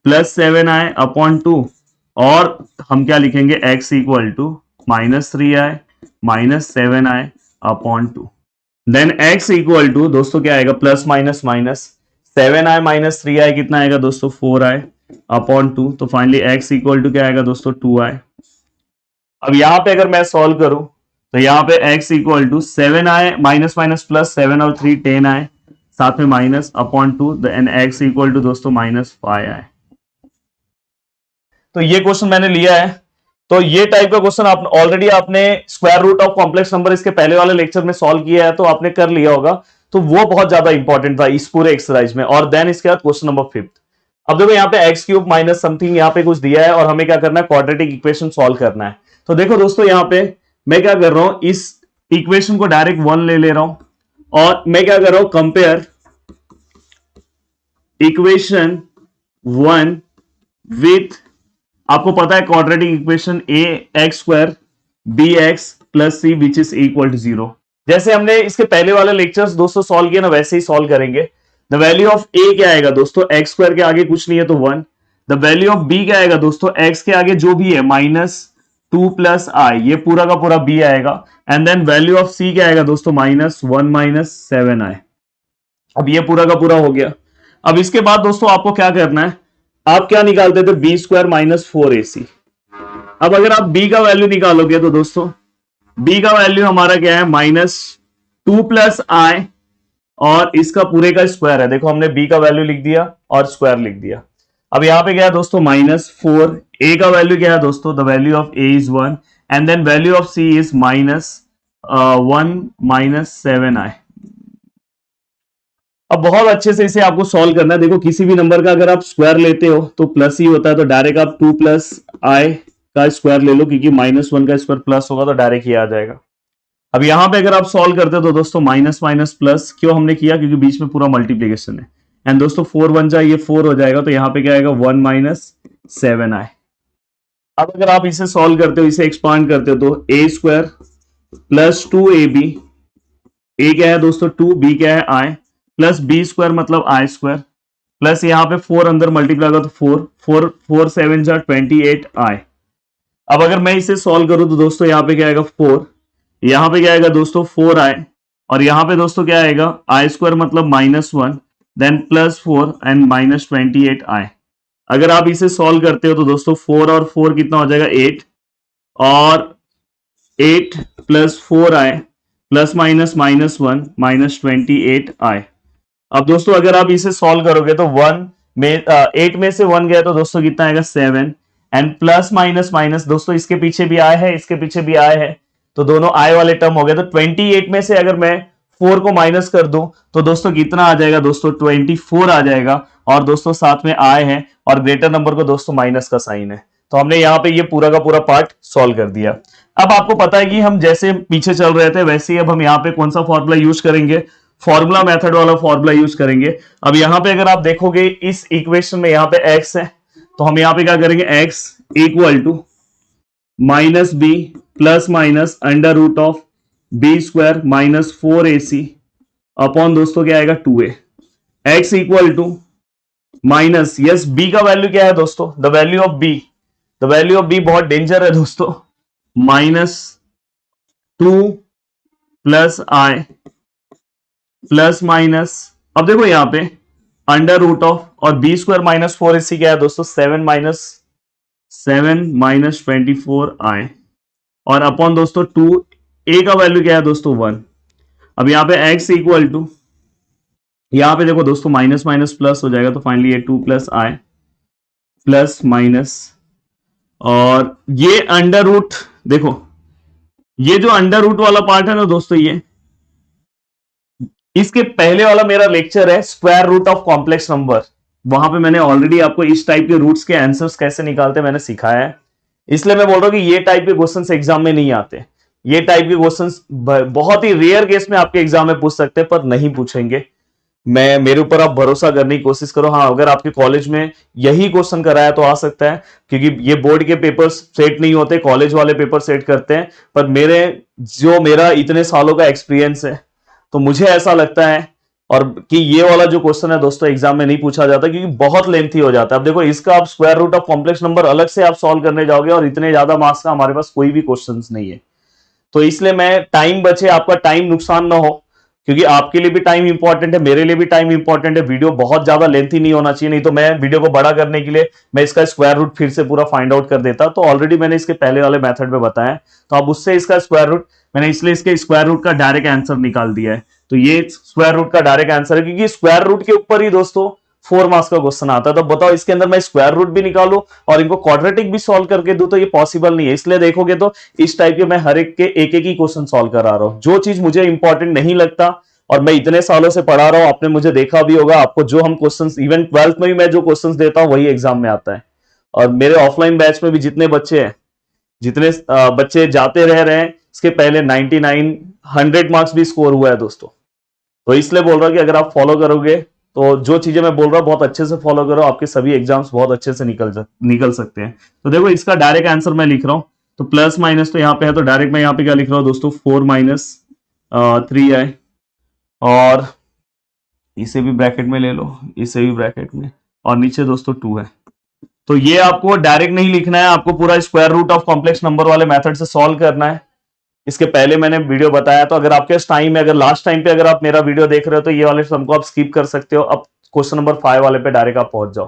प्लस 7i अपॉन 2, और हम क्या लिखेंगे x equal to -3i minus 7i upon 2। Then x equal to दोस्तों क्या आएगा plus minus minus 7i minus 3i कितना आएगा दोस्तों 4i अपॉन 2। तो फाइनली x इक्वल टू क्या आएगा दोस्तों 2i। अब यहां पे अगर मैं सॉल्व करूं तो यहाँ पे x equal to 7i minus minus plus 7 और 3 10i साथ में minus upon 2, then x equal to दोस्तों -5i। तो ये क्वेश्चन मैंने लिया है। तो ये टाइप का क्वेश्चन आप ऑलरेडी आपने square root of complex number इसके पहले वाले लेक्चर में सॉल्व किया है, तो आपने कर लिया होगा, तो वो बहुत ज्यादा इंपॉर्टेंट था इस पूरे एक्सरसाइज में। और देन इसके बाद क्वेश्चन नंबर 5। अब देखो यहाँ पे एक्स क्यूब माइनस समथिंग यहाँ पे कुछ दिया है, और हमें क्या करना है क्वाड्रेटिक इक्वेशन सॉल्व करना है। तो देखो दोस्तों यहाँ पे मैं क्या कर रहा हूं, इस इक्वेशन को डायरेक्ट 1 ले रहा हूं, और मैं क्या कर रहा हूं कंपेयर इक्वेशन 1 विथ, आपको पता है quadratic equation A X square B X plus C which is equal to 0। जैसे हमने इसके पहले वाले लेक्चर्स दोस्तों सॉल्व किया ना, वैसे ही सॉल्व करेंगे। द वैल्यू ऑफ ए क्या आएगा दोस्तों एक्स स्क्वायर के आगे कुछ नहीं है तो 1। द वैल्यू ऑफ बी क्या आएगा दोस्तों एक्स के आगे जो भी है -2 प्लस आई, ये पूरा का पूरा बी आएगा। एंड देन वैल्यू ऑफ सी क्या आएगा दोस्तों -1 7 आई। अब ये पूरा का पूरा हो गया। अब इसके बाद दोस्तों आपको क्या करना है, आप क्या निकालते थे बी स्क्वायर -4ac। अब अगर आप b का वैल्यू निकालोगे तो दोस्तों b का वैल्यू हमारा क्या है -2 प्लस आई, और इसका पूरे का स्क्वायर है। देखो हमने b का वैल्यू लिख दिया और स्क्वायर लिख दिया। अब यहां पे क्या है दोस्तों -4, a का वैल्यू क्या है दोस्तों the value of a is 1, and then value of c is -1 7i। अब बहुत अच्छे से इसे आपको सॉल्व करना है। देखो किसी भी नंबर का अगर आप स्क्वायर लेते हो तो प्लस ही होता है, तो डायरेक्ट आप 2 प्लस आई का स्क्वायर ले लो, क्योंकि -1 का स्क्वायर प्लस होगा तो डायरेक्ट ही आ जाएगा। अब यहां पे अगर आप सॉल्व करते हो तो दोस्तों माइनस माइनस प्लस क्यों हमने किया, क्योंकि बीच में पूरा मल्टीप्लीकेशन है। एंड दोस्तों 4 बन जाए, ये 4 हो जाएगा, तो यहाँ पे क्या आएगा 1 7i। अब अगर आप इसे सॉल्व करते हो, इसे एक्सपांड करते हो, तो a square plus 2ab, a क्या है दोस्तों 2, b क्या है i, प्लस बी स्क्वायर मतलब आई स्क्वायर, प्लस यहाँ पे 4 अंदर मल्टीप्लाई होगा तो 4 7 जा 28 आई। अब अगर मैं इसे सॉल्व करूं तो दोस्तों यहाँ पे क्या आएगा 4, यहाँ पे क्या आएगा दोस्तों 4 आई, और यहाँ पे दोस्तों क्या आएगा आई स्क्वायर मतलब -1, देन +4 एंड -28 आई। अगर आप इसे सॉल्व करते हो तो दोस्तों 4 और 4 कितना हो जाएगा 8, और 8 प्लस 4 आई प्लस माइनस -1 -28 आई। अब दोस्तों अगर आप इसे सॉल्व करोगे तो 8 में से 1 गया तो दोस्तों कितना आएगा 7, एंड प्लस माइनस माइनस दोस्तों इसके पीछे भी आए है, इसके पीछे भी आए है, तो दोनों आए वाले टर्म हो गए। तो 28 में से अगर मैं 4 को माइनस कर दूं तो दोस्तों कितना आ जाएगा दोस्तों 24 आ जाएगा, और दोस्तों साथ में आए हैं और ग्रेटर नंबर को दोस्तों माइनस का साइन है। तो हमने यहाँ पे ये पूरा का पूरा पार्ट सॉल्व कर दिया। अब आपको पता है कि हम जैसे पीछे चल रहे थे वैसे ही अब हम यहाँ पे कौन सा फॉर्मूला यूज करेंगे, फॉर्मूला मेथड वाला फॉर्मूला यूज करेंगे। अब यहाँ पे अगर आप देखोगे इस इक्वेशन में यहाँ पे x है, तो हम यहाँ पे क्या करेंगे x equal to -b plus minus under root of b square -4ac upon दोस्तों क्या आएगा 2a, x equal to minus, yes b का वैल्यू क्या है दोस्तों, the value of b, the value of b बहुत डेंजर है दोस्तों, minus 2 plus i plus minus, अब देखो यहां पे अंडर रूट ऑफ, और बी स्क्वायर माइनस 4 इसी क्या है दोस्तों 7 माइनस 24i, और अपॉन दोस्तों 2, a का वैल्यू क्या है दोस्तों 1। अब यहां पे x इक्वल टू, यहां पे देखो दोस्तों माइनस माइनस प्लस हो जाएगा, तो फाइनली ये 2 प्लस i प्लस माइनस, और ये अंडर रूट, देखो ये जो अंडर रूट वाला पार्ट है ना दोस्तों, ये इसके पहले वाला मेरा लेक्चर है square root of complex number, वहां पे मैंने ऑलरेडी आपको इस टाइप के रूट्स के आंसर्स कैसे निकालते हैं मैंने सिखाया है, इसलिए मैं बोल रहा हूं कि ये टाइप के क्वेश्चंस एग्जाम में नहीं आते, ये टाइप के क्वेश्चंस बहुत ही रेयर केस में आपके एग्जाम में पूछ सकते हैं, पर नहीं पूछेंगे। मैं, मेरे ऊपर आप भरोसा करने की कोशिश करो। हाँ, अगर आपके कॉलेज में यही क्वेश्चन कराया तो आ सकता है, क्योंकि ये बोर्ड के पेपर्स सेट नहीं होते, कॉलेज वाले पेपर सेट करते हैं, पर मेरा इतने सालों का एक्सपीरियंस है, तो मुझे ऐसा लगता है और कि ये वाला जो क्वेश्चन है दोस्तों एग्जाम में नहीं पूछा जाता, क्योंकि बहुत लेंथी हो जाता है। अब देखो इसका आप square root of complex number अलग से आप सॉल्व करने जाओगे, और इतने ज्यादा मार्क्स का हमारे पास कोई भी क्वेश्चन नहीं है, तो इसलिए मैं, टाइम बचे, आपका टाइम नुकसान ना हो, क्योंकि आपके लिए भी टाइम इंपॉर्टेंट है, मेरे लिए भी टाइम इंपॉर्टेंट है, वीडियो बहुत ज्यादा लेंथी नहीं होना चाहिए, नहीं तो मैं वीडियो को बड़ा करने के लिए मैं इसका स्क्वायर रूट फिर से पूरा फाइंड आउट कर देता, तो ऑलरेडी मैंने इसके पहले वाले मेथड में बताया, तो अब उससे इसका स्क्वायर रूट मैंने, इसलिए इसके स्क्वायर रूट का डायरेक्ट आंसर निकाल दिया है, तो ये स्क्वायर रूट का डायरेक्ट आंसर है, क्योंकि स्क्वायर रूट के ऊपर ही दोस्तों 4 मार्क्स का क्वेश्चन आता है, तो बताओ इसके अंदर मैं स्क्वायर रूट भी निकालूं और इनको क्वाड्रेटिक भी सॉल्व करके दूं, तो ये पॉसिबल नहीं है। इसलिए देखोगे तो इस टाइप के मैं हर एक के एक ही क्वेश्चन सॉल्व करा रहा हूं, जो चीज मुझे इंपॉर्टेंट नहीं लगता और मैं इतने सालों से पढ़ा रहा हूं, आपने मुझे देखा भी होगा, आपको जो हम क्वेश्चंस, इवन 12th में भी मैं जो क्वेश्चंस देता हूं वही एग्जाम में आता है, और मेरे ऑफलाइन बैच में भी जितने बच्चे हैं, जितने बच्चे जाते रह रहे हैं, इसके पहले 99 100 मार्क्स भी स्कोर हुआ है दोस्तों, तो इसलिए बोल रहा हूं कि अगर आप फॉलो करोगे तो जो चीजें मैं बोल रहा हूं बहुत अच्छे से फॉलो करो, आपके सभी एग्जाम्स बहुत अच्छे से निकल सकते हैं। तो देखो इसका डायरेक्ट आंसर मैं लिख रहा हूं, तो प्लस माइनस तो यहाँ पे है, तो डायरेक्ट मैं यहाँ पे क्या लिख रहा हूं दोस्तों 4 माइनस 3i, और इसे भी ब्रैकेट में ले लो, इसे भी ब्रैकेट में, और नीचे दोस्तों 2 है। तो ये आपको डायरेक्ट नहीं लिखना है, आपको पूरा square root of complex number वाले मेथड से सॉल्व करना है। इसके पहले मैंने वीडियो बताया, तो अगर आपके टाइम है, अगर लास्ट टाइम पे अगर आप मेरा वीडियो देख रहे हो तो ये वाले सबको आप स्किप कर सकते हो, अब क्वेश्चन नंबर 5 वाले पे डायरेक्ट आप पहुंच जाओ।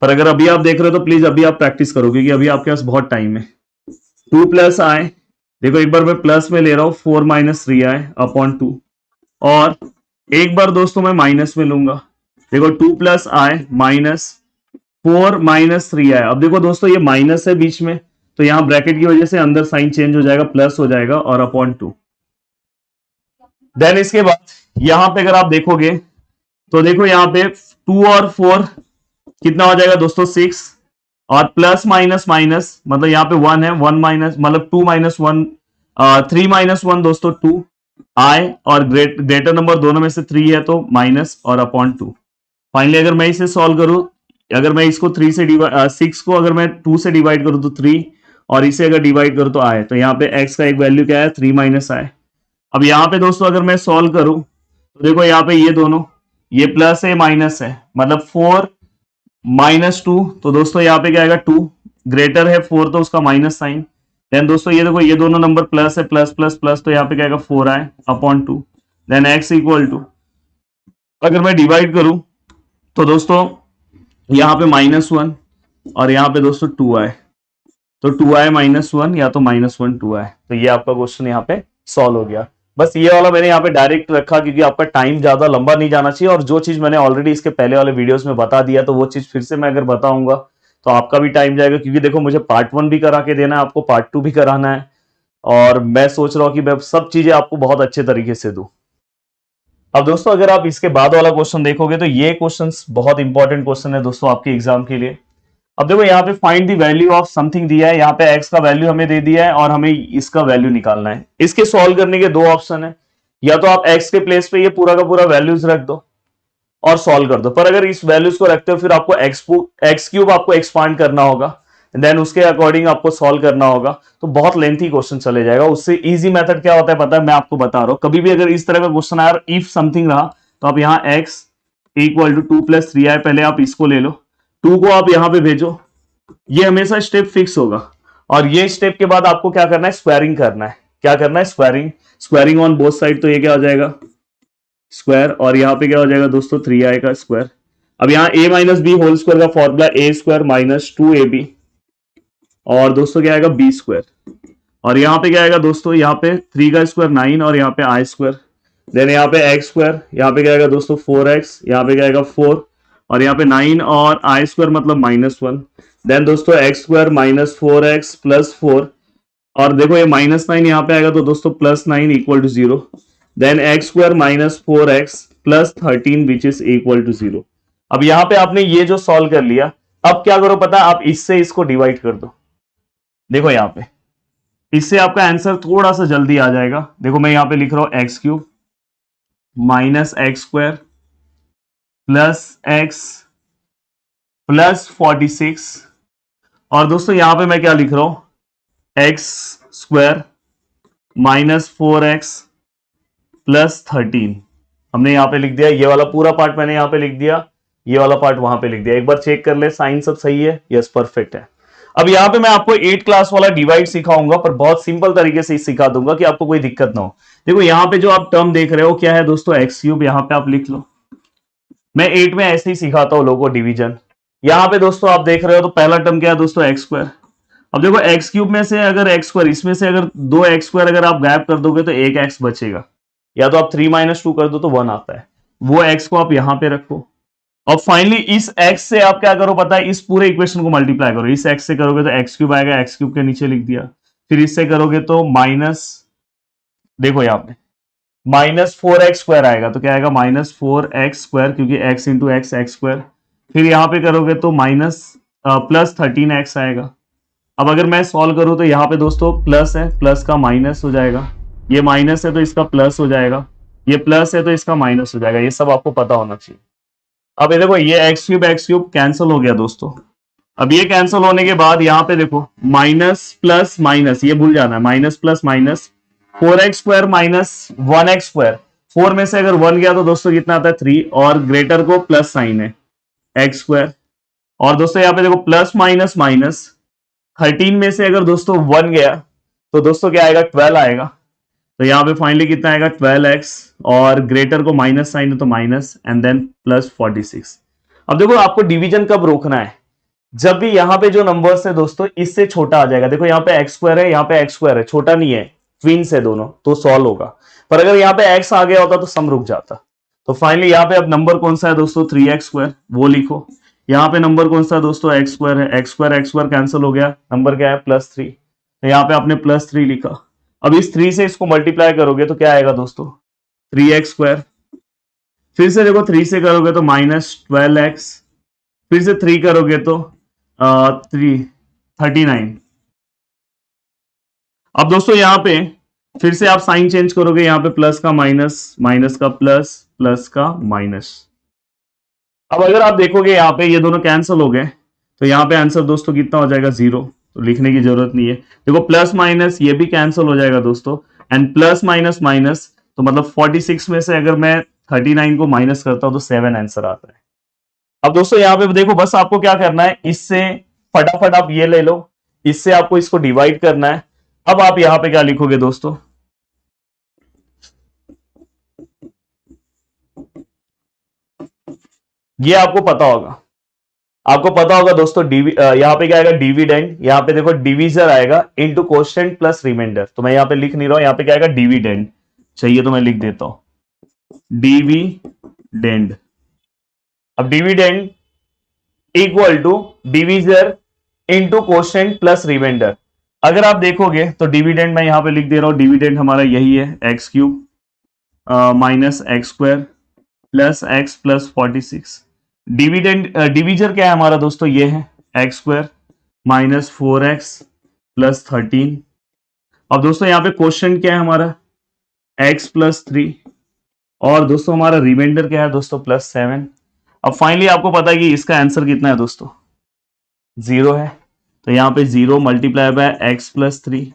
पर अगर अभी आप देख रहे हो तो प्लीज अभी आप प्रैक्टिस करो, क्योंकि अभी आपके पास बहुत टाइम है। 2 प्लस आई, देखो एक बार मैं प्लस में ले रहा हूं 4 माइनस 3i अपॉन 2, और एक बार दोस्तों मैं माइनस में लूंगा, देखो 2 प्लस आई माइनस 4 माइनस 3i। अब देखो दोस्तों ये माइनस है बीच में, तो यहां ब्रैकेट की वजह से अंदर साइन चेंज हो जाएगा, प्लस हो जाएगा, और अपॉन 2। देन इसके बाद यहां पे अगर आप देखोगे तो देखो यहां पे 2 और 4 कितना हो जाएगा दोस्तों 6, और प्लस माइनस माइनस मतलब यहाँ पे 1 है, 1 माइनस मतलब 2 माइनस 1, 3 माइनस 1 दोस्तों 2 i, और ग्रेटर नंबर दोनों में से 3 है तो माइनस और अपॉन 2। फाइनली अगर मैं इसे सॉल्व करूं, अगर मैं इसको 3 से डिवाइड 6 को अगर मैं 2 से डिवाइड करूं तो 3, और इसे अगर डिवाइड करूं तो i, तो यहाँ पे x का एक वैल्यू क्या है 3 माइनस i। अब यहाँ पे दोस्तों अगर मैं सॉल्व करूं तो देखो यहाँ पे ये दोनों, ये प्लस है माइनस है, मतलब 4 माइनस 2, तो दोस्तों यहाँ पे क्या आएगा 2, ग्रेटर है 4 तो उसका माइनस साइन। देन दोस्तों ये देखो ये दोनों नंबर प्लस है, प्लस प्लस प्लस, तो यहाँ पे क्या आएगा 4i upon 2। Then x equal to, अगर मैं डिवाइड करूं तो दोस्तों यहाँ पे -1 और यहाँ पे दोस्तों 2i, तो 2i -1 या तो -1 2i, तो ये आपका क्वेश्चन यहाँ पे सॉल्व हो गया। बस ये वाला मैंने यहाँ पे डायरेक्ट रखा क्योंकि आपका टाइम ज्यादा लंबा नहीं जाना चाहिए, और जो चीज मैंने ऑलरेडी इसके पहले वाले वीडियोस में बता दिया तो वो चीज फिर से मैं अगर बताऊंगा तो आपका भी टाइम जाएगा, क्योंकि देखो मुझे पार्ट 1 भी करा के देना है, आपको पार्ट 2 भी कराना है, और मैं सोच रहा हूँ कि मैं सब चीजें आपको बहुत अच्छे तरीके से दूं। अब दोस्तों अगर आप इसके बाद वाला क्वेश्चन देखोगे तो ये क्वेश्चन बहुत इंपॉर्टेंट क्वेश्चन है दोस्तों आपके एग्जाम के लिए। अब देखो यहाँ पे find the value of something दिया है, यहाँ पे x का वैल्यू हमें दे दिया है और हमें इसका वैल्यू निकालना है। इसके सॉल्व करने के दो ऑप्शन है, या तो आप x के प्लेस पे ये पूरा का पूरा वैल्यूज रख दो और सॉल्व कर दो, पर अगर इस वैल्यूज को रखते हो फिर आपको एक्स क्यूब आपको एक्सपांड करना होगा, देन उसके अकॉर्डिंग आपको सॉल्व करना होगा, तो बहुत लेंथी क्वेश्चन चले जाएगा। उससे इजी मेथड क्या होता है पता है, मैं आपको बता रहा हूं। कभी भी अगर इस तरह का क्वेश्चन आया इफ समथिंग रहा, तो आप यहाँ x इक्वल टू 2 + 3i, पहले आप इसको ले लो, 2 को आप यहां पे भेजो, ये हमेशा स्टेप फिक्स होगा। और ये स्टेप के बाद आपको क्या करना है, स्क्वायरिंग करना है। क्या करना है, squaring. Squaring on both side, तो ये क्या हो जाएगा, स्क्वायर, और यहाँ पे क्या हो जाएगा दोस्तों, 3i का स्क्वायर। अब यहाँ a minus b whole square का formula a square minus 2ab, और दोस्तों क्या आएगा, बी स्क्वायर। और यहाँ पे क्या आएगा दोस्तों, यहाँ पे 3 का स्क्वायर 9, और यहाँ पे i स्क्वायर। देन यहाँ पे x स्क्वायर, यहाँ पे क्या आएगा दोस्तों 4x, यहाँ पे क्या आएगा 4, और यहाँ पे 9 और i स्क्वायर मतलब -1। देन दोस्तों x square minus 4x plus 4, और देखो ये -9 यहाँ पे आएगा, तो दोस्तों +9 equal to 0। Then x square minus 4x plus 13 which is equal to 0। अब यहाँ पे आपने ये जो सॉल्व कर लिया, अब क्या करो पता है, आप इससे इसको डिवाइड कर दो। देखो यहाँ पे इससे आपका आंसर थोड़ा सा जल्दी आ जाएगा। देखो मैं यहाँ पे लिख रहा हूं x³ minus x square plus x plus 46, और दोस्तों यहां पे मैं क्या लिख रहा हूं, x square minus 4x plus 13। हमने यहां पे लिख दिया, ये वाला पूरा पार्ट मैंने यहां पे लिख दिया, ये वाला पार्ट वहां पे लिख दिया। एक बार चेक कर ले, साइन सब सही है, यस परफेक्ट है। अब यहां पे मैं आपको 8 क्लास वाला डिवाइड सिखाऊंगा, पर बहुत सिंपल तरीके से सिखा दूंगा कि आपको कोई दिक्कत ना हो। देखो यहां पे जो आप टर्म देख रहे हो क्या है दोस्तों, x³, यहां पे आप लिख लो। मैं 8 में ऐसे ही सिखाता हूं लोगों को डिवीजन। यहां पे दोस्तों आप देख रहे हो, तो पहला टर्म क्या है दोस्तों, x²। अब देखो x³ में से अगर x², इसमें से अगर 2x² अगर आप गायब कर दोगे तो 1x बचेगा, या तो आप 3 - 2 कर दो तो 1 आता है, वो x को आप यहां पे रखो। और फाइनली इस x से आप क्या करो पता है, इस पूरे इक्वेशन को मल्टीप्लाई करो। इस x से करोगे तो x³ आएगा, x³ के नीचे लिख दिया। फिर इससे करोगे तो माइनस, देखो यहाँ पे -4x² आएगा, तो क्या आएगा -4x², क्योंकि x इंटू एक्स x²। फिर यहाँ पे करोगे तो प्लस 13x आएगा। अब अगर मैं सॉल्व करूं तो यहाँ पे दोस्तों प्लस है, प्लस का माइनस हो जाएगा, ये माइनस है तो इसका प्लस हो जाएगा, ये प्लस है तो इसका माइनस हो जाएगा। ये सब आपको पता होना चाहिए। अब ये देखो ये x³ कैंसिल हो गया दोस्तों। अब ये कैंसिल होने के बाद यहाँ पे देखो माइनस प्लस माइनस, ये भूल जाना है, minus plus minus, 4x² minus 1x²। 4 में से अगर 1 गया तो दोस्तों कितना आता है, 3, और ग्रेटर को प्लस साइन है x²। और दोस्तों यहाँ पे देखो प्लस माइनस माइनस, 13 में से अगर दोस्तों 1 गया तो दोस्तों क्या आएगा, 12 आएगा। तो यहाँ पे फाइनली कितना आएगा, 12x, और ग्रेटर को माइनस साइन है तो माइनस, एंड देन प्लस 46। अब देखो आपको डिवीजन कब रोकना है, जब भी यहाँ पे जो नंबर्स है दोस्तों इससे छोटा आ जाएगा। देखो यहाँ पे x² है, यहाँ पे x² है, छोटा नहीं है, ट्विन्स है दोनों, तो सॉल्व होगा। पर अगर यहाँ पे x आ गया होता तो सम रुक जाता। तो फाइनली यहाँ पे अब नंबर कौन सा है दोस्तों, 3x², वो लिखो। यहाँ पे नंबर कौन सा है दोस्तों, x² है, x² कैंसिल हो गया, नंबर क्या है +3, तो यहाँ पे आपने +3 लिखा। अब इस 3 से इसको मल्टीप्लाई करोगे तो क्या आएगा दोस्तों, 3x²। फिर से देखो 3 से करोगे तो -12x, फिर से 3 करोगे तो 39। अब दोस्तों यहाँ पे फिर से आप साइन चेंज करोगे, यहाँ पे प्लस का माइनस, माइनस का प्लस, प्लस का माइनस। अब अगर आप देखोगे यहाँ पे ये दोनों कैंसिल हो गए, तो यहाँ पे आंसर दोस्तों कितना हो जाएगा, 0। तो लिखने की जरूरत नहीं है। देखो प्लस माइनस ये भी कैंसिल हो जाएगा दोस्तों, एंड प्लस माइनस माइनस, तो मतलब 46 में से अगर मैं 39 को माइनस करता हूं तो 7 आंसर आता है। अब दोस्तों यहाँ पे देखो बस आपको क्या करना है, इससे फटाफट आप ये ले लो, इससे आपको इसको डिवाइड करना है। अब आप यहाँ पे क्या लिखोगे दोस्तों, ये आपको पता होगा, आपको पता होगा दोस्तों यहाँ पे क्या आएगा, डिविडेंड। यहाँ पे देखो डिविजर आएगा इनटू कोशेंट प्लस रिमाइंडर। तो मैं यहाँ पे लिख नहीं रहा हूं, यहाँ पे क्या आएगा, डिविडेंड। चाहिए तो मैं लिख देता हूं, डिविडेंड। अब dividend equal to divisor into quotient plus remainder. अगर आप देखोगे तो डिविडेंड मैं यहाँ पे लिख दे रहा हूं, डिविडेंड हमारा यही है, x³ minus x² plus x plus 46। Dividend divisor क्या है हमारा दोस्तों, ये है x² माइनस 4x प्लस 13। अब दोस्तों यहाँ पे क्वेश्चन क्या है हमारा, x प्लस 3, और दोस्तों हमारा रिमाइंडर क्या है दोस्तों, +7। अब फाइनली आपको पता है कि इसका आंसर कितना है दोस्तों, 0 है। तो यहाँ पे 0 multiply by x plus 3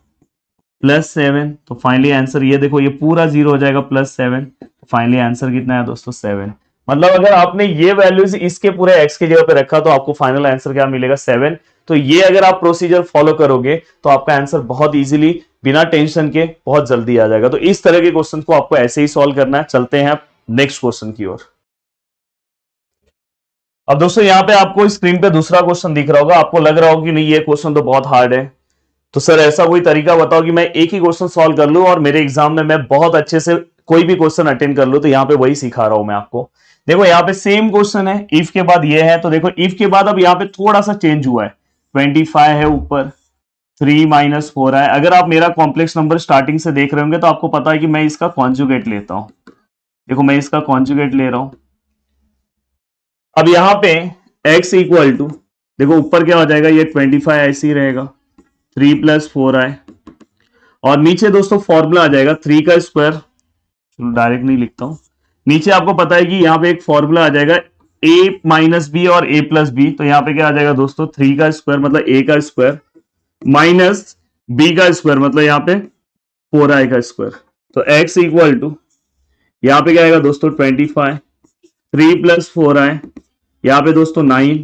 plus 7, तो फाइनली आंसर ये देखो ये पूरा 0 हो जाएगा प्लस 7, फाइनली आंसर कितना है दोस्तों 7। मतलब अगर आपने ये वैल्यूज इसके पूरे x की जगह पे रखा तो आपको फाइनल आंसर क्या मिलेगा 7। तो ये अगर आप प्रोसीजर फॉलो करोगे तो आपका आंसर बहुत इजीली बिना टेंशन के बहुत जल्दी आ जाएगा। तो इस तरह के क्वेश्चन को आपको ऐसे ही सॉल्व करना है। चलते हैं नेक्स्ट क्वेश्चन की ओर। अब दोस्तों यहाँ पे आपको स्क्रीन पे दूसरा क्वेश्चन दिख रहा होगा, आपको लग रहा होगा कि नहीं ये क्वेश्चन तो बहुत हार्ड है, तो सर ऐसा कोई तरीका बताओ कि मैं एक ही क्वेश्चन सॉल्व कर लूं और मेरे एग्जाम में मैं बहुत अच्छे से कोई भी क्वेश्चन अटेंड कर लूं। तो यहाँ पे वही सिखा रहा हूं मैं आपको। देखो यहाँ पे सेम क्वेश्चन है, इफ के बाद ये है, तो देखो इफ के बाद अब यहाँ पे थोड़ा सा चेंज हुआ है, 25 है ऊपर, 3 माइनस 4 है। अगर आप मेरा कॉम्प्लेक्स नंबर स्टार्टिंग से देख रहे होंगे तो आपको पता है कि मैं इसका कॉन्जुगेट लेता हूं। देखो मैं इसका कॉन्जुगेट ले रहा हूं। अब यहाँ पे x इक्वल टू, देखो ऊपर क्या हो जाएगा, ये 25 ऐसे ही रहेगा, 3 प्लस 4i, और नीचे दोस्तों फॉर्मूला आ जाएगा 3 का स्क्वायर, डायरेक्ट नहीं लिखता हूं, नीचे आपको पता है कि यहाँ पे एक फॉर्मूला आ जाएगा a माइनस बी और a प्लस बी। तो यहाँ पे क्या आ जाएगा दोस्तों 3 का स्क्वायर मतलब a का स्क्वायर माइनस b का स्क्वायर मतलब यहाँ पे 4i का स्क्वायर। तो x इक्वल टू यहाँ पे क्या आएगा दोस्तों 25, 3 प्लस 4i, यहाँ पे दोस्तों 9,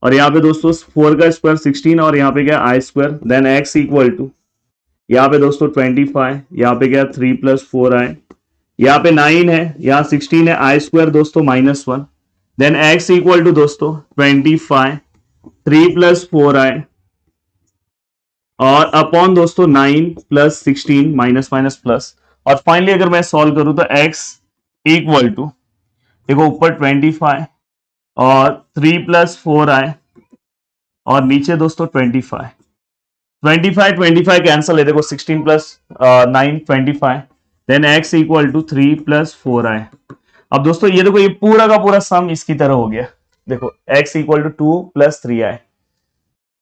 और यहाँ पे दोस्तों 4 का स्क्वायर 16, और यहाँ पे क्या i square, then x equal to यहाँ पे दोस्तों 25, यहाँ पे क्या 3 प्लस 4i, यहाँ पे 9 है, यहाँ 16 है, आई स्क्वायर दोस्तों -1, देन x इक्वल टू दोस्तों 25, 3 प्लस 4i और अपॉन दोस्तों 9 प्लस 16 माइनस माइनस प्लस, और फाइनली अगर मैं सॉल्व करूं तो x इक्वल टू देखो ऊपर 25 और 3 प्लस 4i और नीचे दोस्तों 25 कैंसल है, देखो 16 plus 9 25, then x equal to 3 plus 4i। अब दोस्तों ये देखो ये पूरा का पूरा सम इसकी तरह हो गया, देखो x equal to 2 plus 3i।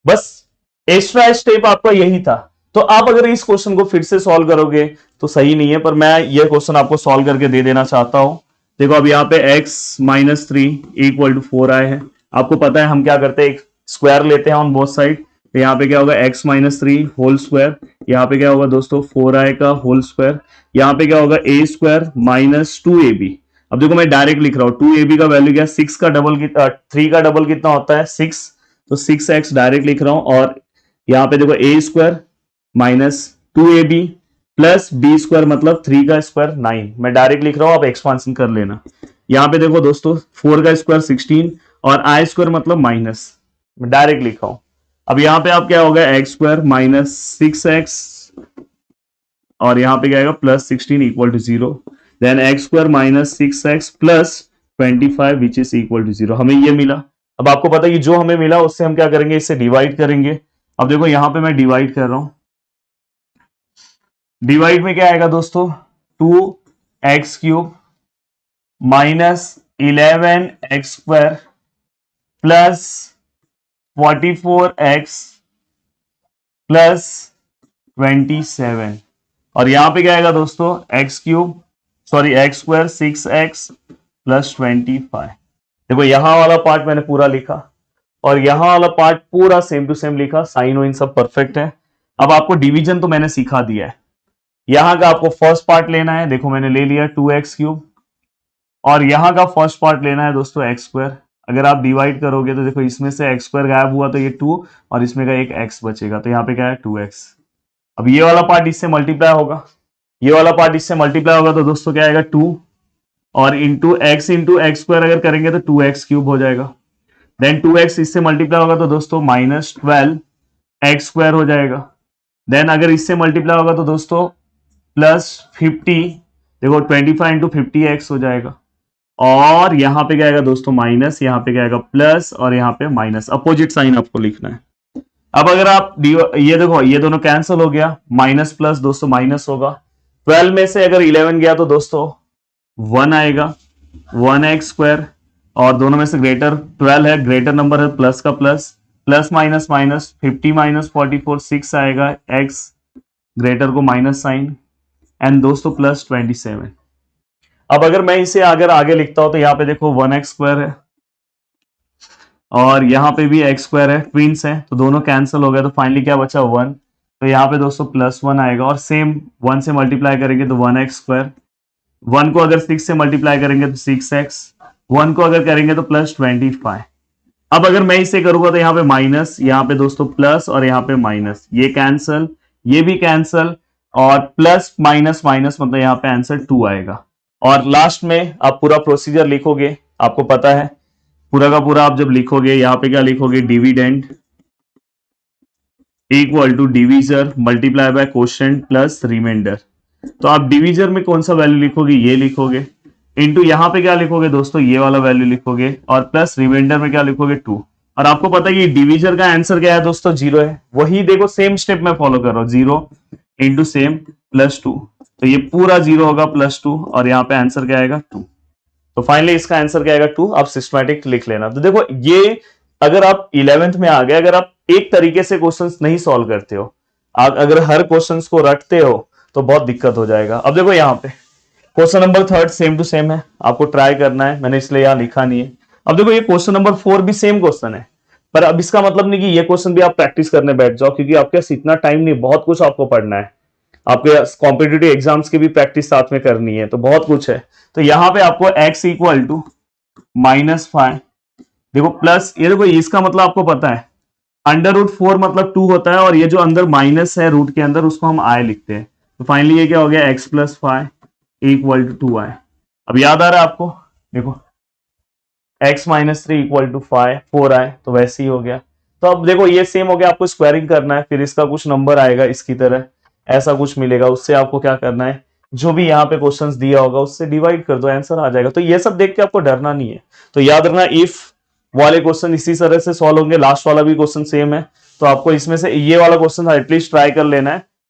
बस एक्स्ट्रा स्टेप आपका यही था। तो आप अगर इस क्वेश्चन को फिर से सॉल्व करोगे तो सही नहीं है, पर मैं ये क्वेश्चन आपको सॉल्व करके दे देना चाहता हूं। देखो अब यहाँ पे x minus 3 equal to 4i है। आपको पता है हम क्या करते हैं, एक स्क्वायर लेते हैं ऑन बोथ साइड। तो यहाँ पे क्या होगा x माइनस 3 होल स्क्वायर, यहाँ पे क्या होगा दोस्तों 4i का होल स्क्वायर, यहाँ पे क्या होगा a स्क्वायर माइनस 2ab। अब देखो मैं डायरेक्ट लिख रहा हूं, 2ab का वैल्यू क्या, 6 का डबल 3 का डबल कितना होता है 6, तो 6x डायरेक्ट लिख रहा हूं, और यहाँ पे देखो a square minus 2ab plus b square मतलब 3 का स्क्वायर 9, मैं डायरेक्ट लिख रहा हूं, आप एक्सपांशन कर लेना। यहाँ पे देखो दोस्तों 4 का स्क्वायर 16 और आई स्क्वायर मतलब माइनस, मैं डायरेक्ट लिखा हूं। अब यहाँ पे आप क्या होगा एक्स स्क्वायर माइनस 6x और यहाँ पे क्या आएगा plus 16 equal to 0, then X square minus 6x plus 25 which is equal to 0। हमें ये मिला। अब आपको पता है कि जो हमें मिला उससे हम क्या करेंगे, इससे डिवाइड करेंगे। अब देखो यहां पे मैं डिवाइड कर रहा हूं, डिवाइड में क्या आएगा दोस्तों 2x cube minus 11x square plus 44x plus 27, और यहां पे क्या आएगा दोस्तों x cube sorry x square 6x plus 25। देखो यहां वाला पार्ट मैंने पूरा लिखा और यहां वाला पार्ट पूरा सेम टू सेम लिखा, साइन वाइन सब परफेक्ट है। अब आपको डिवीजन तो मैंने सिखा दिया है, यहां का आपको फर्स्ट पार्ट लेना है, देखो मैंने ले लिया 2x क्यूब, और यहां का फर्स्ट पार्ट लेना है दोस्तों x स्क्वायर। अगर आप डिवाइड करोगे तो देखो इसमें से x स्क्वायर गायब हुआ तो ये 2 और इसमें का एक x बचेगा, तो यहाँ पे क्या है 2x। अब ये वाला पार्ट इससे मल्टीप्लाई होगा, ये वाला पार्ट इससे मल्टीप्लाई होगा, तो दोस्तों क्या आएगा 2 और इंटू एक्स स्क्वायर अगर करेंगे तो 2x क्यूब हो जाएगा, देन 2x इससे मल्टीप्लाई होगा तो दोस्तों माइनस 12 एक्स स्क्वायर हो जाएगा, देन अगर इससे मल्टीप्लाई होगा तो दोस्तों प्लस 50, देखो 25 इंटू 50x हो जाएगा, और यहां पे क्या आएगा दोस्तों माइनस, यहां पे क्या आएगा प्लस और यहां पे माइनस, अपोजिट साइन आपको लिखना है। अब अगर आप ये देखो ये दोनों कैंसिल हो गया, माइनस प्लस दोस्तों माइनस होगा, 12 में से अगर 11 गया तो दोस्तों 1 आएगा, 1x स्क्वायर, और दोनों में से ग्रेटर 12 है, ग्रेटर नंबर है प्लस का plus, plus minus minus 50 minus 44 6 आएगा, x ग्रेटर को माइनस साइन, एंड दोस्तों प्लस 27। अब अगर मैं इसे अगर आगे लिखता हूं तो यहाँ पे देखो 1x स्क्वायर है, और यहाँ पे भी एक्स स्क्वायर है, ट्विंस है, तो दोनों कैंसिल हो गए, तो फाइनली क्या बचा 1। तो यहाँ पे दोस्तों +1 आएगा और सेम 1 से मल्टीप्लाई करेंगे तो 1x स्क्वायर, 1 को अगर 6 से मल्टीप्लाई करेंगे तो 6x, 1 को अगर करेंगे तो +25। अब अगर मैं इसे करूंगा तो यहाँ पे माइनस, यहाँ पे दोस्तों प्लस और यहाँ पे माइनस, ये कैंसल, ये भी कैंसल, और प्लस माइनस माइनस मतलब यहाँ पे आंसर 2 आएगा। और लास्ट में आप पूरा प्रोसीजर लिखोगे, आपको पता है पूरा का पूरा आप जब लिखोगे यहाँ पे क्या लिखोगे, dividend equal to divisor multiply by quotient plus remainder. तो आप डिवीजर में कौन सा वैल्यू लिखोगे, ये लिखोगे, इनटू यहाँ पे क्या लिखोगे दोस्तों, ये वाला वैल्यू लिखोगे, और प्लस रिमाइंडर में क्या लिखोगे 2। और आपको पता है कि डिवीजर का आंसर क्या है दोस्तों, 0 है। वही देखो सेम स्टेप में फॉलो कर रहा हूं, 0 इंटू सेम +2, तो ये पूरा 0 होगा +2, और यहाँ पे आंसर क्या आएगा 2। तो फाइनली इसका आंसर क्या आएगा 2। आप सिस्टमैटिक लिख लेना। तो देखो ये अगर आप 11th में आ गए, अगर आप एक तरीके से क्वेश्चंस नहीं सॉल्व करते हो, आप अगर हर क्वेश्चंस को रटते हो तो बहुत दिक्कत हो जाएगा। अब देखो यहाँ पे question number 3 same to same है, आपको ट्राई करना है, मैंने इसलिए यहाँ लिखा नहीं है। अब देखो ये क्वेश्चन नंबर 4 भी सेम क्वेश्चन है, पर अब इसका मतलब नहीं कि ये क्वेश्चन भी आप प्रैक्टिस करने बैठ जाओ, क्योंकि आपके पास इतना टाइम नहीं, बहुत कुछ आपको पढ़ना है, आपके कॉम्पिटिटिव एग्जाम्स की भी प्रैक्टिस साथ में करनी है, तो बहुत कुछ है। तो यहाँ पे आपको x इक्वल टू -5, देखो प्लस, ये देखो इसका मतलब आपको पता है √4 मतलब 2 होता है, और ये जो अंदर माइनस है रूट के अंदर उसको हम i लिखते हैं। तो फाइनली ये क्या हो गया, x + 5 इक्वल टू 2i। अब याद आ रहा है आपको, देखो x - 3 इक्वल टू 4i, तो वैसे ही हो गया। तो अब देखो ये सेम हो गया, आपको स्क्वायरिंग करना है, फिर इसका कुछ नंबर आएगा इसकी तरह, ऐसा कुछ मिलेगा, उससे आपको क्या करना है, जो भी यहाँ पे क्वेश्चंस दिया होगा उससे डिवाइड कर दो, आंसर आ जाएगा। तो ये सब देख के आपको डरना नहीं है। तो याद रखना इफ वाले क्वेश्चन इसी तरह से सॉल्व होंगे, लास्ट वाला भी क्वेश्चन सेम है, तो आपको इसमें से ये वाला क्वेश्चन एटलीस्ट ट्राई कर लेना है।